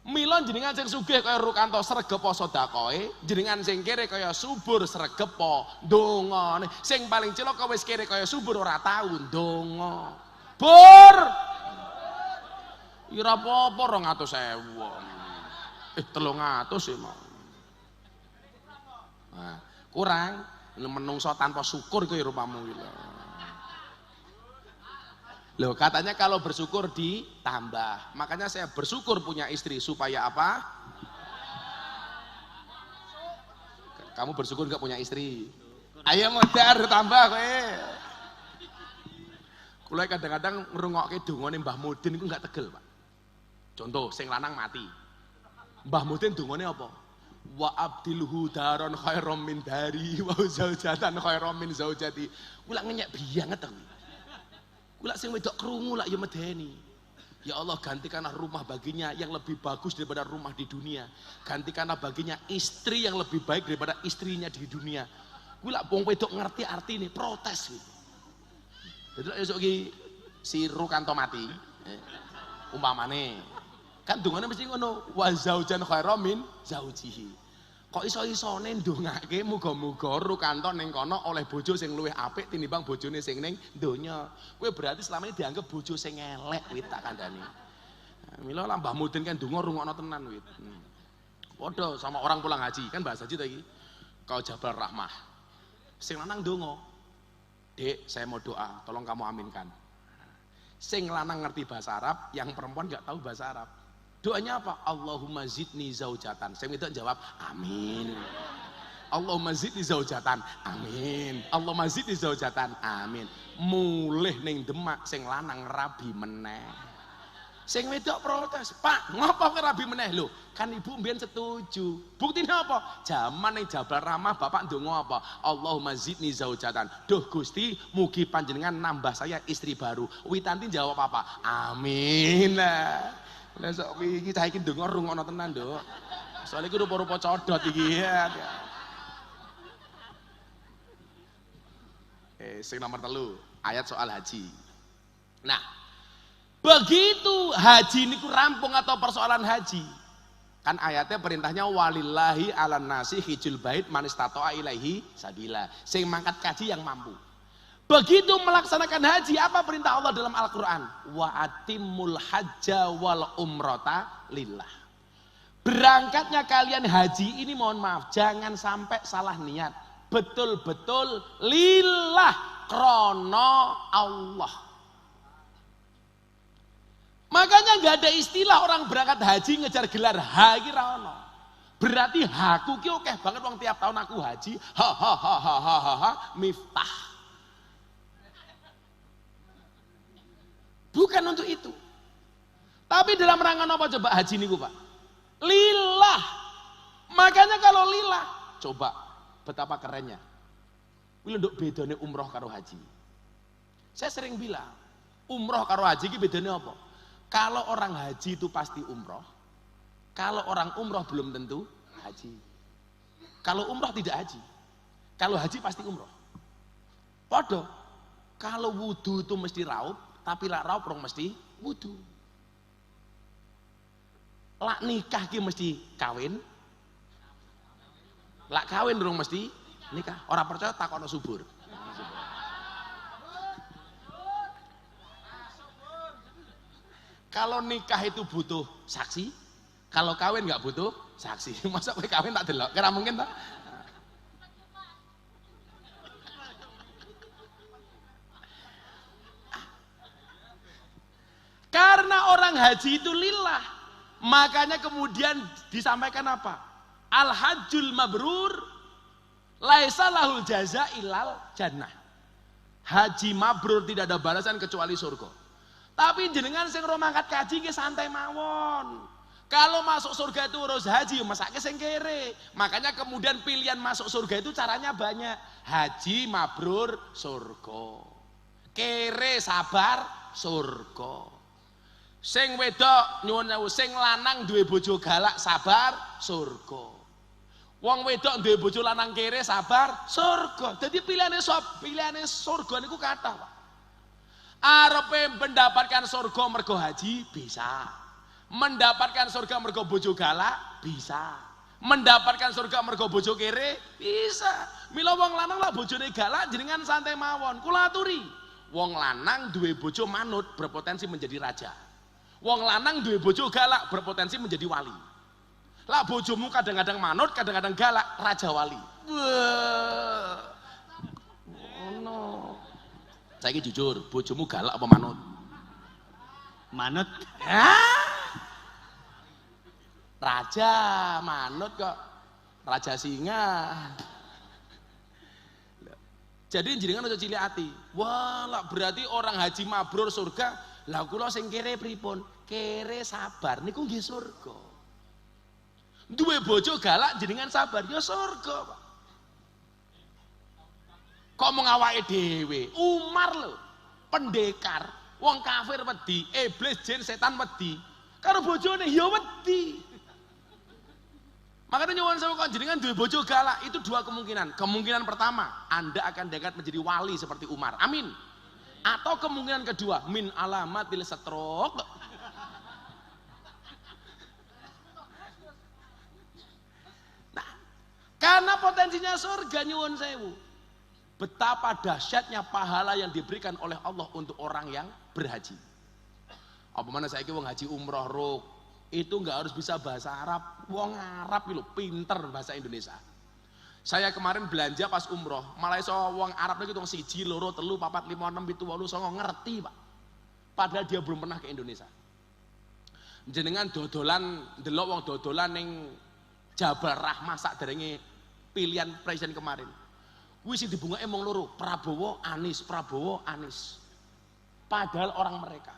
Mila jenengan sing sugih kaya Rukanto sregepa sedekahe, jenengan sing kere kaya subur sregepa ndongane. Sing paling cilaka wis kere kaya subur ora tau ndonga. Bur. Ora apa-apa 200.000. 300 ya mau. Nah, kurang menungso tanpa syukur kaya rupamu iki lho. Loh, katanya kalau bersyukur ditambah. Makanya saya bersyukur punya istri supaya apa? Kamu bersyukur nggak punya istri? Ayo modar tambah kowe. Kula kadang-kadang ngrungokke dongane Mbah Mudin iku nggak tegel, Pak. Contoh, sing lanang mati. Mbah Mudin dongane apa? Wa abdilhu daron khairam min dari wa zaujatan khairam min zaujati. Kula ngenyek banget to. Kula sing wedok krungu lak ya medeni. Ya Allah, gantikanlah rumah baginya yang lebih bagus daripada rumah di dunia. Gantikanlah baginya istri yang lebih baik daripada istrinya di dunia. Kula wong wedok ngerti artine protes gitu. Jadi esuk iki si Rukanto mati. Umpamane kan dungane mesti ngono, wa zaujan khairam min zaujihi. Kok iso-isone ndongake muga-muga Rukanto ning kono oleh bojo sing luwih apik tinimbang bojone sing ning donya. Kowe berarti selama ini dianggap bojo sing elek wit tak kandhani. Mila lah Mbah Mudin kan donga rungokno tenan wit. Padha sama orang pulang haji, kan bahasa haji ta iki. Kau Jabal Rahmah. Sing lanang donga. Dek, saya mau doa, tolong kamu aminkan. Sing lanang ngerti bahasa Arab, yang perempuan enggak tahu bahasa Arab. Doanya apa? Allahumma zidni zaujatan. Saya minta jawab, amin. Allahumma zidni zaujatan, amin. Allahumma zidni zaujatan, amin. Mulih ning Demak sing lanang rabi meneh. Sing wedok protes, Pak, ngapa kok rabi meneh lho? Kan ibu mbiyen setuju. Buktine apa? Jaman ning Jabal Rahmah bapak ndonga apa? Allahumma zidni zaujatan. Duh Gusti, mugi panjenengan nambah saya istri baru. Witanti jawab apa? Amin. Lah sok iki cah iki ndonga rungokno tenan, Nduk. Soale iki rupa-rupa codot iki ya. Sing nomor 3, ayat soal haji. Nah, begitu haji niku rampung atau persoalan haji. Kan ayatnya perintahnya walillahi 'alan nasi hijjul bait man istata'a ilaihi sabila. Sing mangkat kaji yang mampu. Begitu melaksanakan haji, apa perintah Allah dalam Al-Quran? Wa atimul hajja wal umrata lillah. Berangkatnya kalian haji ini mohon maaf, jangan sampai salah niat. Betul-betul lillah, krono Allah. Makanya nggak ada istilah orang berangkat haji ngejar gelar ha iki ra ono. Berarti haku ki akeh banget wong tiap tahun aku haji, miftah. Bukan untuk itu. Tapi dalam rangka apa coba haji niku, Pak? Lillah. Makanya kalau lillah, coba betapa kerennya. Kuwi nduk bedane umroh karo haji. Saya sering bilang, umroh karo haji iki bedane apa? Kalau orang haji itu pasti umroh. Kalau orang umroh belum tentu haji. Kalau umroh tidak haji. Kalau haji pasti umroh. Podo. Kalau wudu itu mesti raup, tapi lak raup rong mesti wudu. Lak nikah ki mesti kawin. Lak kawin rong mesti nikah. Orang percaya takono subur. Kalau nikah itu butuh saksi, kalau kawin nggak butuh saksi. Masa kowe kawin tak delok? Kira mungkin tak? Karena orang haji itu lillah, makanya kemudian disampaikan apa? Al-hajjul mabrur laisa lahul jaza ilal jannah. Haji mabrur tidak ada balasan kecuali surga. Tapi jenengan sing ro mangkat kaji nggih santai mawon. Kalau masuk surga itu urus haji, masake sing kere. Makanya kemudian pilihan masuk surga itu caranya banyak. Haji mabrur surga. Kere sabar surga. Sing wedok nyuwun sewu, sing lanang duwe bojo galak sabar surga. Wong wedok duwe bojo lanang kere sabar surga. Jadi pilihane surga niku kathah, Pak. Arepe mendapatkan surga mergo haji bisa. Mendapatkan surga mergo bojo galak bisa. Mendapatkan surga mergo bojo kere bisa. Mila wong lanang lah bojone galak jenengan santai mawon. Kula aturi, wong lanang duwe bojo manut berpotensi menjadi raja. Wong lanang duwe bojo galak berpotensi menjadi wali. Lah bojomu kadang-kadang manut, kadang-kadang galak, raja wali. Wah. Ngono. Saiki jujur, bojomu galak apa manut?
Manut.
Hah? Raja manut kok. Raja singa. Jadi jenengan aja cilik ati. Wah, lah berarti orang haji mabrur surga. Lah kula sing kere pripun? Kere sabar niku nggih surga. Duwe bojo galak jenengan sabar ya surga, Pak. Kok mung awake dhewe? Umar lho, pendekar, wong kafir wedi, iblis jin setan wedi. Karo bojone ya wedi. Makanya nyuwun sewu kok jenengan duwe bojo galak, itu dua kemungkinan. Kemungkinan pertama, Anda akan diangkat menjadi wali seperti Umar. Amin. Atau kemungkinan kedua, min alamatil setrok. Nah, karena potensinya surga nyuwun sewu. Betapa dahsyatnya pahala yang diberikan oleh Allah untuk orang yang berhaji. Apa mana saiki wong haji umroh ruk, itu enggak harus bisa bahasa Arab. Wong Arab lho pinter bahasa Indonesia. Saya kemarin belanja pas umroh, malah iso wong Arab lagi tuh 1, 2, 3, 4, 5, 6, 7, 8, 9 ngerti, Pak. Padahal dia belum pernah ke Indonesia. Jenengan dodolan, delok wong dodolan ning Jabal Rahmah sak derenge pilihan presiden kemarin. Kuwi sing dibungake mung loro, Prabowo Anies, Prabowo Anies. Padahal orang mereka.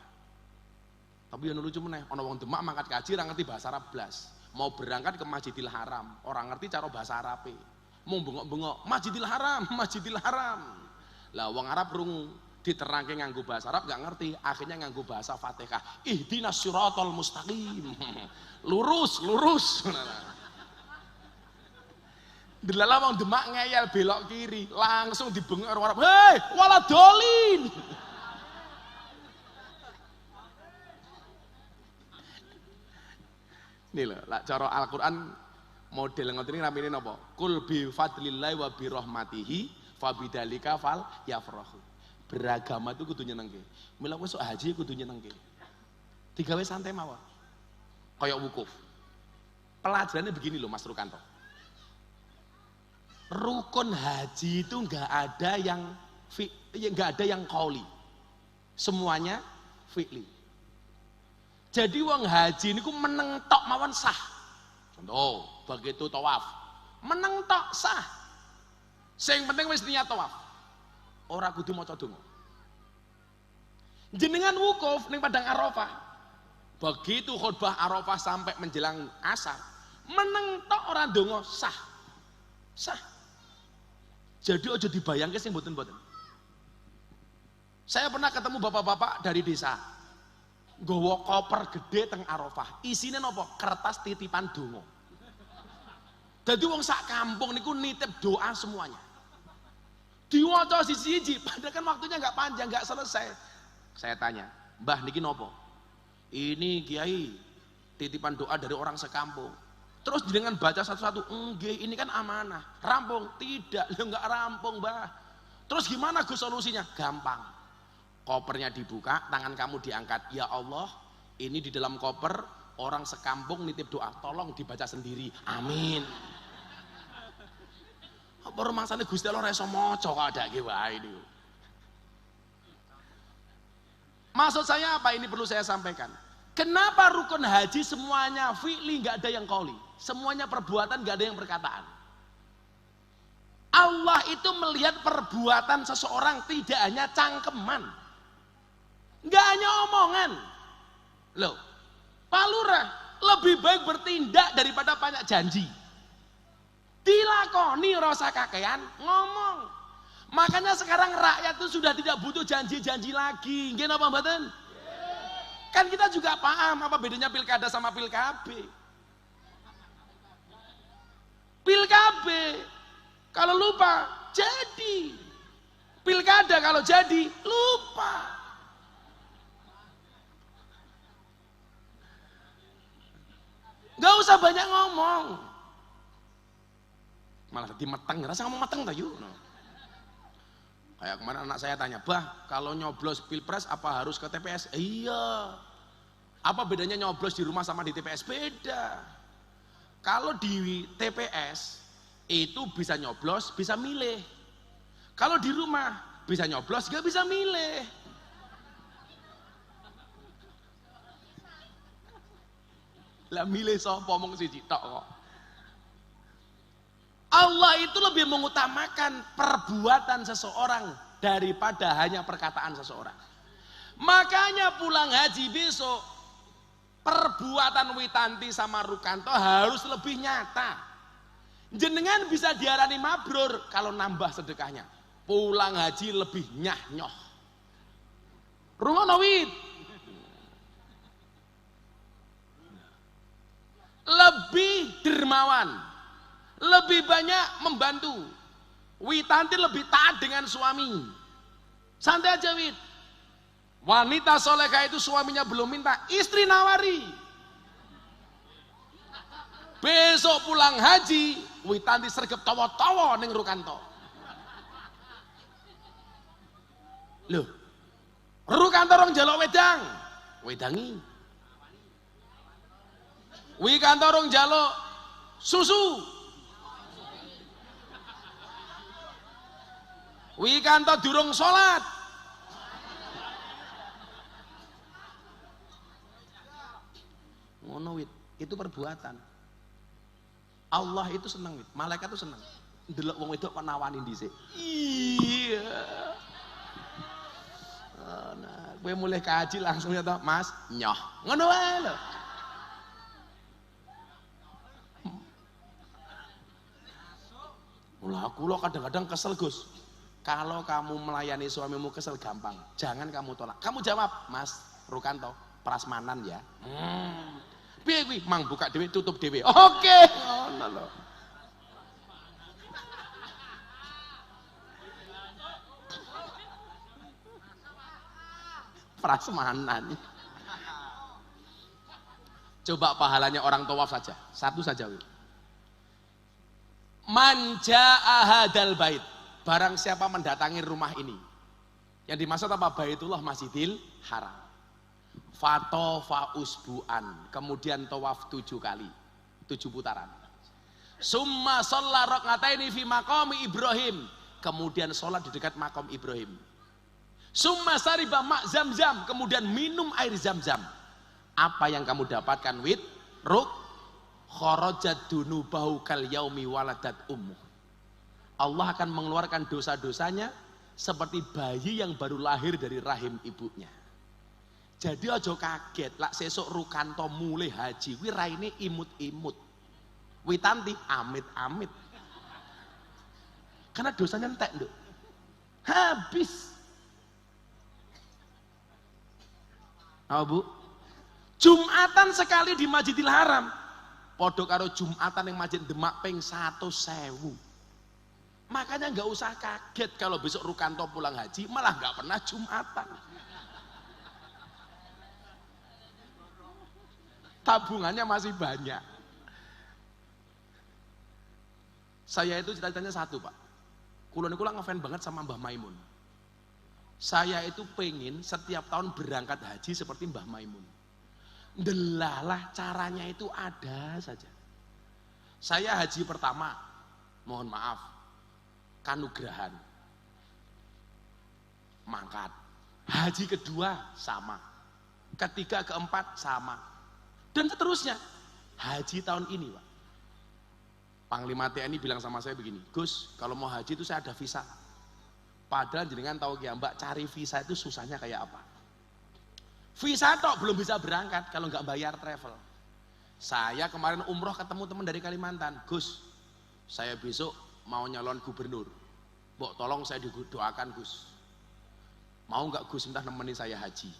Tapi yang lucu meneh, ana wong Demak mangkat kaji ora ngerti bahasa Arab blas. Mau berangkat ke Masjidil Haram, orang ngerti cara bahasa Arabe. Mau bengok-bengok, Masjidil Haram, Masjidil Haram. Lah wong Arab rungu diterangke nganggo bahasa Arab gak ngerti, akhirnya nganggo bahasa Fatihah. Ihdinas siratal mustaqim. Lurus, lurus. Delala wong Demak ngeyel belok kiri, langsung dibengok orang Arab. Hei, waladolin. Nih lho, lah cara Al-Qur'an model ngoten iki namine napa? Kul bi fadlillahi wa bi rahmatihi fabidzalika fal yafrahu. Beragama itu kudu nyenengke. Mila wis haji kudu nyenengke. Digawe santai mawon. Kayak wukuf. Pelajarannya begini loh Mas Rukanto. Rukun haji itu enggak ada yang qauli. Semuanya fi'li. Jadi wong haji niku meneng tok mawon sah. Contoh, begitu tawaf, meneng tok sah. Sing penting wis niat tawaf. Ora kudu maca donga. Jenengan wukuf ning Padang Arafah. Begitu khutbah Arafah sampai menjelang asar, meneng tok ora donga sah. Sah. Jadi aja dibayangke sing mboten-mboten. Saya pernah ketemu bapak-bapak dari desa. Nggawa koper gede teng Arafah. Isine napa? Kertas titipan donga. Dadi wong sak kampung niku nitip doa semuanya. Diwaca siji-siji, padahal kan waktunya nggak panjang, nggak selesai. Saya tanya, Mbah niki nopo? Ini Kiai titipan doa dari orang sekampung. Terus dengan baca satu-satu, enggak, ini kan amanah. Rampung? Tidak, enggak rampung, Mbah. Terus gimana Gus solusinya? Gampang. Kopernya dibuka, tangan kamu diangkat. Ya Allah, ini di dalam koper orang sekampung nitip doa, tolong dibaca sendiri. Amin. Apa rumangsane Gusti Allah ora iso maca kok adake wae niku. Maksud saya apa ini perlu saya sampaikan. Kenapa rukun haji semuanya fi'li, nggak ada yang qauli. Semuanya perbuatan, nggak ada yang perkataan. Allah itu melihat perbuatan seseorang tidak hanya cangkeman. Nggak hanya omongan. Loh, Pak Lurah lebih baik bertindak daripada banyak janji. Dilakoni rasa kakean ngomong. Makanya sekarang rakyat itu sudah tidak butuh janji-janji lagi. Nggih napa mboten? Kan kita juga paham apa bedanya pilkada sama pilkabe. Pilkabe kalau lupa jadi. Pilkada kalau jadi lupa. Gak usah banyak ngomong. Malah jadi meteng, rasa ngomong meteng tak yuk. No. Kayak kemarin anak saya tanya, Bah, kalau nyoblos pilpres apa harus ke TPS? Iya. Apa bedanya nyoblos di rumah sama di TPS? Beda. Kalau di TPS itu bisa nyoblos, bisa milih. Kalau di rumah bisa nyoblos, gak bisa milih. Lah milih sapa mong siji tok kok. Allah itu lebih mengutamakan perbuatan seseorang daripada hanya perkataan seseorang. Makanya pulang haji besok perbuatan Witanti sama Rukanto harus lebih nyata. Jenengan bisa diarani mabrur kalau nambah sedekahnya. Pulang haji lebih nyah-nyoh. Rungono Wit. Lebih dermawan, lebih banyak membantu. Witanti lebih taat dengan suami. Santai aja Wit. Wanita solehah itu suaminya belum minta, istri nawari. Besok pulang haji, Witanti sergep tawa-tawa ning Rukanto. Loh, Rukanto rong jaluk wedang, wedangi. Wikanto rong jaluk susu. Wikanto durung sholat. Ngono Wit, itu perbuatan. Allah itu senang Wit, malaikat itu senang. Ndelok wong wedok kok nawani dhisik. Iya. Nah, gue mulai kaji langsung ya toh, Mas, nyoh. Ngono wae lho. Lah aku lo kadang-kadang kesel Gus. Kalau kamu melayani suamimu kesel gampang, jangan kamu tolak. Kamu jawab, Mas Rukanto, prasmanan ya. Piye kuwi? Mang buka dhewe tutup dhewe. Oke. Ngono lho. Prasmanan. Coba pahalanya orang tawaf saja. Satu saja. Manja ahadal bait, barang siapa mendatangi rumah ini, yang dimaksud apa? Baitullah Masjidil Haram. Fatofa usbu'an, kemudian tawaf 7 kali, 7 putaran. Summa sholla raqataini fi maqami Ibrahim, kemudian sholat di dekat makam Ibrahim. Summa sariba ma' zamzam, kemudian minum air zamzam. Apa yang kamu dapatkan Wit? Ruk kharajat dunubahu kal yaumi waladat ummuh. Allah akan mengeluarkan dosa-dosanya seperti bayi yang baru lahir dari rahim ibunya. Jadi aja kaget lak sesuk Rukanto mulai haji kuwi raine imut-imut. Witanti amit-amit. Karena dosanya entek, Nduk. Habis. Apa Bu? Jumatan sekali di Masjidil Haram. Podo karo Jumatan yang Masjid Demak ping 100.000. Makanya nggak usah kaget kalau besok Rukanto pulang haji malah nggak pernah Jumatan. Tabungannya masih banyak. Saya itu cita-citanya satu, Pak. Kulo niku ngefans banget sama Mbah Maimun. Saya itu pengen setiap tahun berangkat haji seperti Mbah Maimun. Delalah caranya itu ada saja. Saya haji pertama, mohon maaf, kanugrahan, mangkat. Haji kedua sama, ketiga keempat sama, dan seterusnya. Haji tahun ini, Pak, Panglima TNI bilang sama saya begini, Gus, kalau mau haji itu saya ada visa. Padahal jenengan tahu ya Mbak, cari visa itu susahnya kayak apa. Visa tok belum bisa berangkat kalau nggak bayar travel. Saya kemarin umroh ketemu teman dari Kalimantan, Gus, saya besok mau nyalon gubernur. Mbok tolong saya didoakan Gus. Mau nggak Gus minta nemenin saya haji.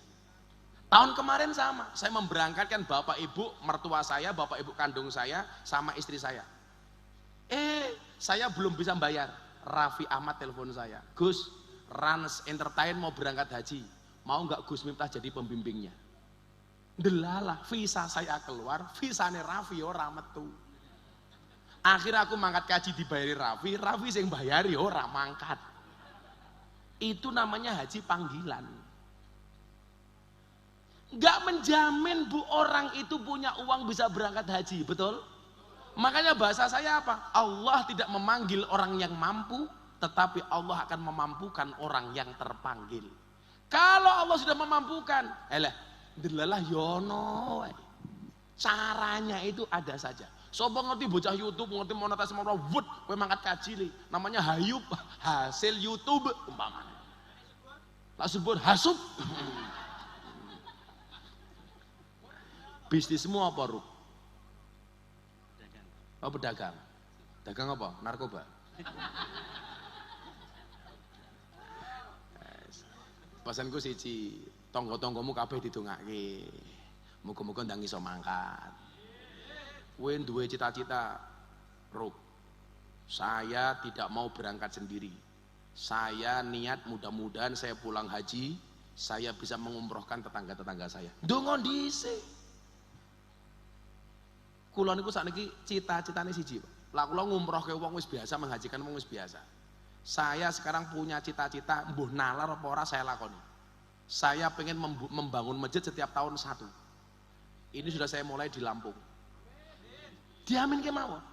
Tahun kemarin sama, saya memberangkatkan bapak ibu mertua saya, bapak ibu kandung saya, sama istri saya. Saya belum bisa bayar. Raffi Ahmad telepon saya, Gus, Rans Entertain mau berangkat haji, mau nggak Gus minta jadi pembimbingnya? Delalah, visa saya keluar, visane Raffi ora metu. Akhirnya aku mangkat kaji dibayari Raffi, Raffi sing bayari ora mangkat. Itu namanya haji panggilan. Nggak menjamin Bu orang itu punya uang bisa berangkat haji, betul? Makanya bahasa saya apa? Allah tidak memanggil orang yang mampu, tetapi Allah akan memampukan orang yang terpanggil. Kalau Allah sudah memampukan, delalah yono. Caranya itu ada saja. Sopo ngerti bocah YouTube, ngerti monetasi mau wud, kowe mangkat kaji li. Namanya hayub, hasil YouTube umpamanya. Tak sebut hasub. Bisnismu apa, Ruk? Oh, pedagang. Dagang apa? Narkoba. Pesanku siji, tonggo-tonggomu kabeh didongake. Muga-muga ndang iso mangkat. Kowe duwe cita-cita, Ruk. Saya tidak mau berangkat sendiri. Saya niat mudah-mudahan saya pulang haji, saya bisa mengumrohkan tetangga-tetangga saya. Ndonga dhisik. Kula niku sakniki cita-citane siji, Pak. Lah kula ngumrohke wong wis biasa, menghajikan wong wis biasa. Saya sekarang punya cita-cita, mbuh nalar apa ora saya lakoni. Saya pengen membangun masjid setiap tahun satu. Ini sudah saya mulai di Lampung. Diamin kemawon.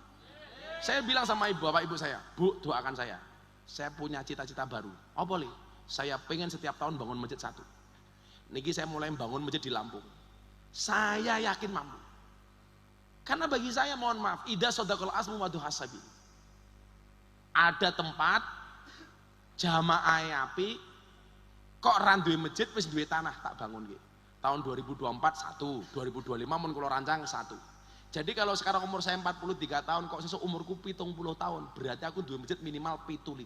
Saya bilang sama ibu, bapak ibu saya, Bu, doakan saya. Saya punya cita-cita baru. Apa li? Saya pengen setiap tahun bangun masjid satu. Niki saya mulai bangun masjid di Lampung. Saya yakin mampu. Karena bagi saya, mohon maaf, idza sadaqal asmu wa duhasabi. Ada tempat jamaah api kok ra duwe masjid wis duwe tanah tak bangun nggih. Tahun 2024 satu, 2025 mun kula rancang satu. Jadi kalau sekarang umur saya 43 tahun kok sesuk umurku 70 tahun, berarti aku duwe masjid minimal 17.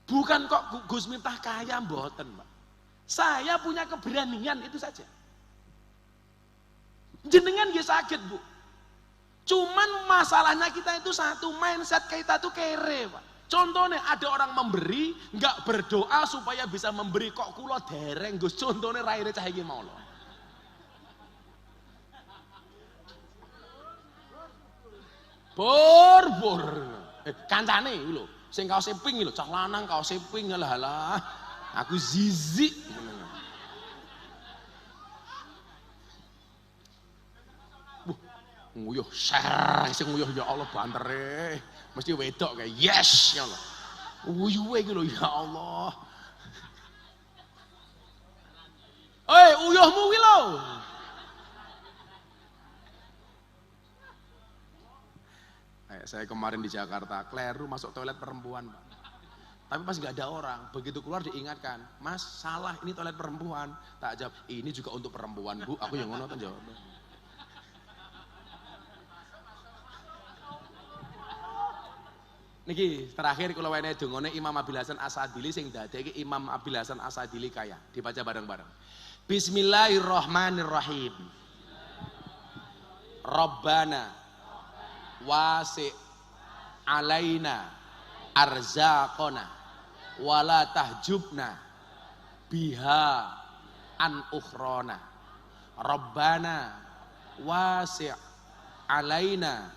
Bukan kok Gus Miftah kaya mboten, Pak. Saya punya keberanian itu saja. Jenengan ya sakit, Bu. Cuman masalahnya kita itu satu, mindset kita tuh kere, Pak. Contohnya ada orang memberi, nggak berdoa supaya bisa memberi, kok kula dereng, Gus. Contohnya raine cah iki mau lho. Bor. Kancane iki lho, sing kaose pink iki lho, cah lanang kaose pink halah. Aku zizi. Nguyuh ser, sing nguyuh ya Allah bantere. Mesti wedok kayak yes ya Allah. Uyuhe iki lho ya Allah. Uyuhmu kuwi lho. Saya kemarin di Jakarta, kleru masuk toilet perempuan, Pak. Tapi pas nggak ada orang, begitu keluar diingatkan, Mas salah, ini toilet perempuan. Tak jawab, ini juga untuk perempuan, Bu. Aku yang ngono kan jawab. Niki terakhir kula wene dongane Imam Abil Hasan Asadili sing dadeke Imam Abil Hasan Asadili kaya. Dibaca bareng-bareng. Bismillahirrahmanirrahim. Rabbana wasi' alaina arzaqona wala tahjubna biha an ukhrona. Rabbana wasi' alaina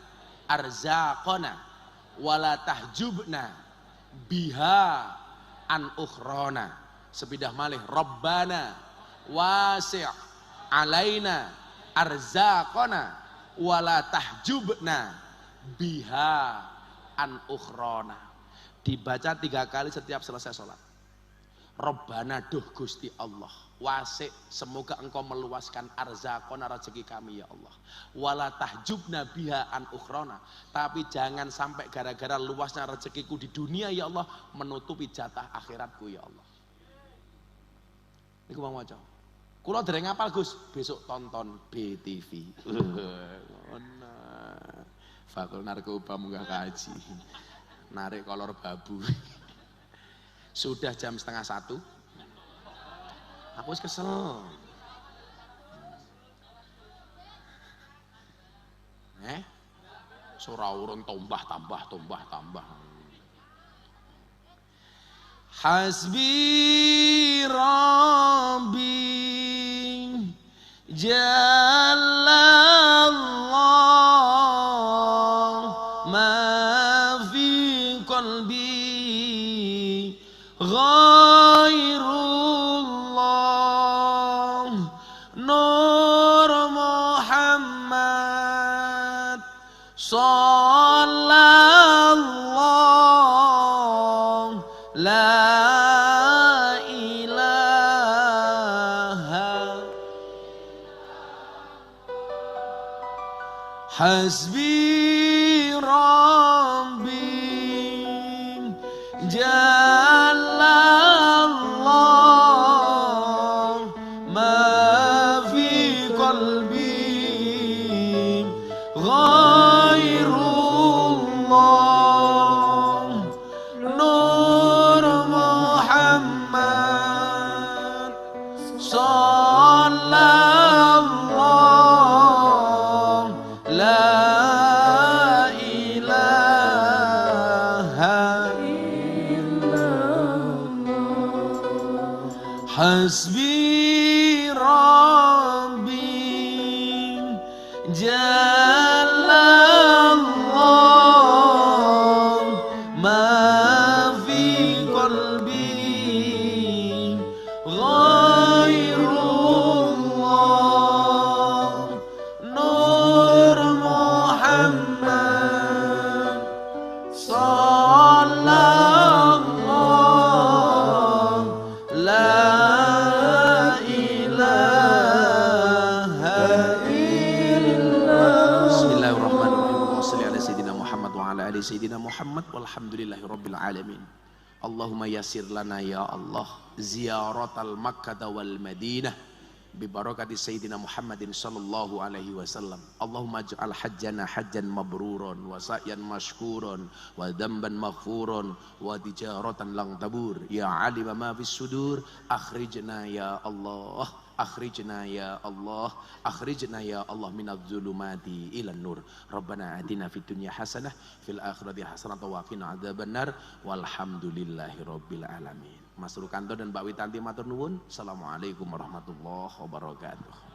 arzaqona wala tahjubna biha an ukhrona. Sepidah malih, Rabbana wasi' alaina arzaqona wala tahjubna biha an ukhrona. Dibaca 3 kali setiap selesai sholat. Rabbana, duh Gusti Allah, wasi', semoga engkau meluaskan arzaqona, rezeki kami ya Allah. Wala tahjubna biha an ukhrona, tapi jangan sampai gara-gara luasnya rezekiku di dunia ya Allah menutupi jatah akhiratku ya Allah. Niku mau maca. Kula dereng ngapal Gus, besok tonton BTV. Fakul narkoba munggah kaji. Narik kolor babu. Sudah jam 12:30. Aku wis kesel. Surah urun tambah. Hasbi Rabbi Jallallah ma fi qalbi ghairullah Nur Muhammad sallallahu la ilaha hasbi rabbi jallallah ma fi qalbi ghairullah nur Muhammad sallallahu la ilaha hasbi rabbi jallallah ma fi qalbi ghairullah nur Muhammad sallallahu la Sayyidina Muhammad walhamdulillahi rabbil alamin. Allahumma yassir lana ya Allah ziyaratal Makkah wal Madinah bi barakati Sayyidina Muhammadin sallallahu alaihi wasallam. Allahumma ij'al hajjana hajjan mabruran wa sa'yan mashkuran wa dhanban maghfuran wa tijaratan lang tabur. Ya alima ma fis sudur akhrijna ya Allah, akhrijna ya Allah, akhrijna ya Allah minadz zulumati ilan nur. Rabbana atina fid dunya hasanah fil akhirati hasanah wa qina adzabannar walhamdulillahi rabbil alamin. Mas Rukanto dan Mbak Witanti matur nuwun. Assalamualaikum warahmatullahi wabarakatuh.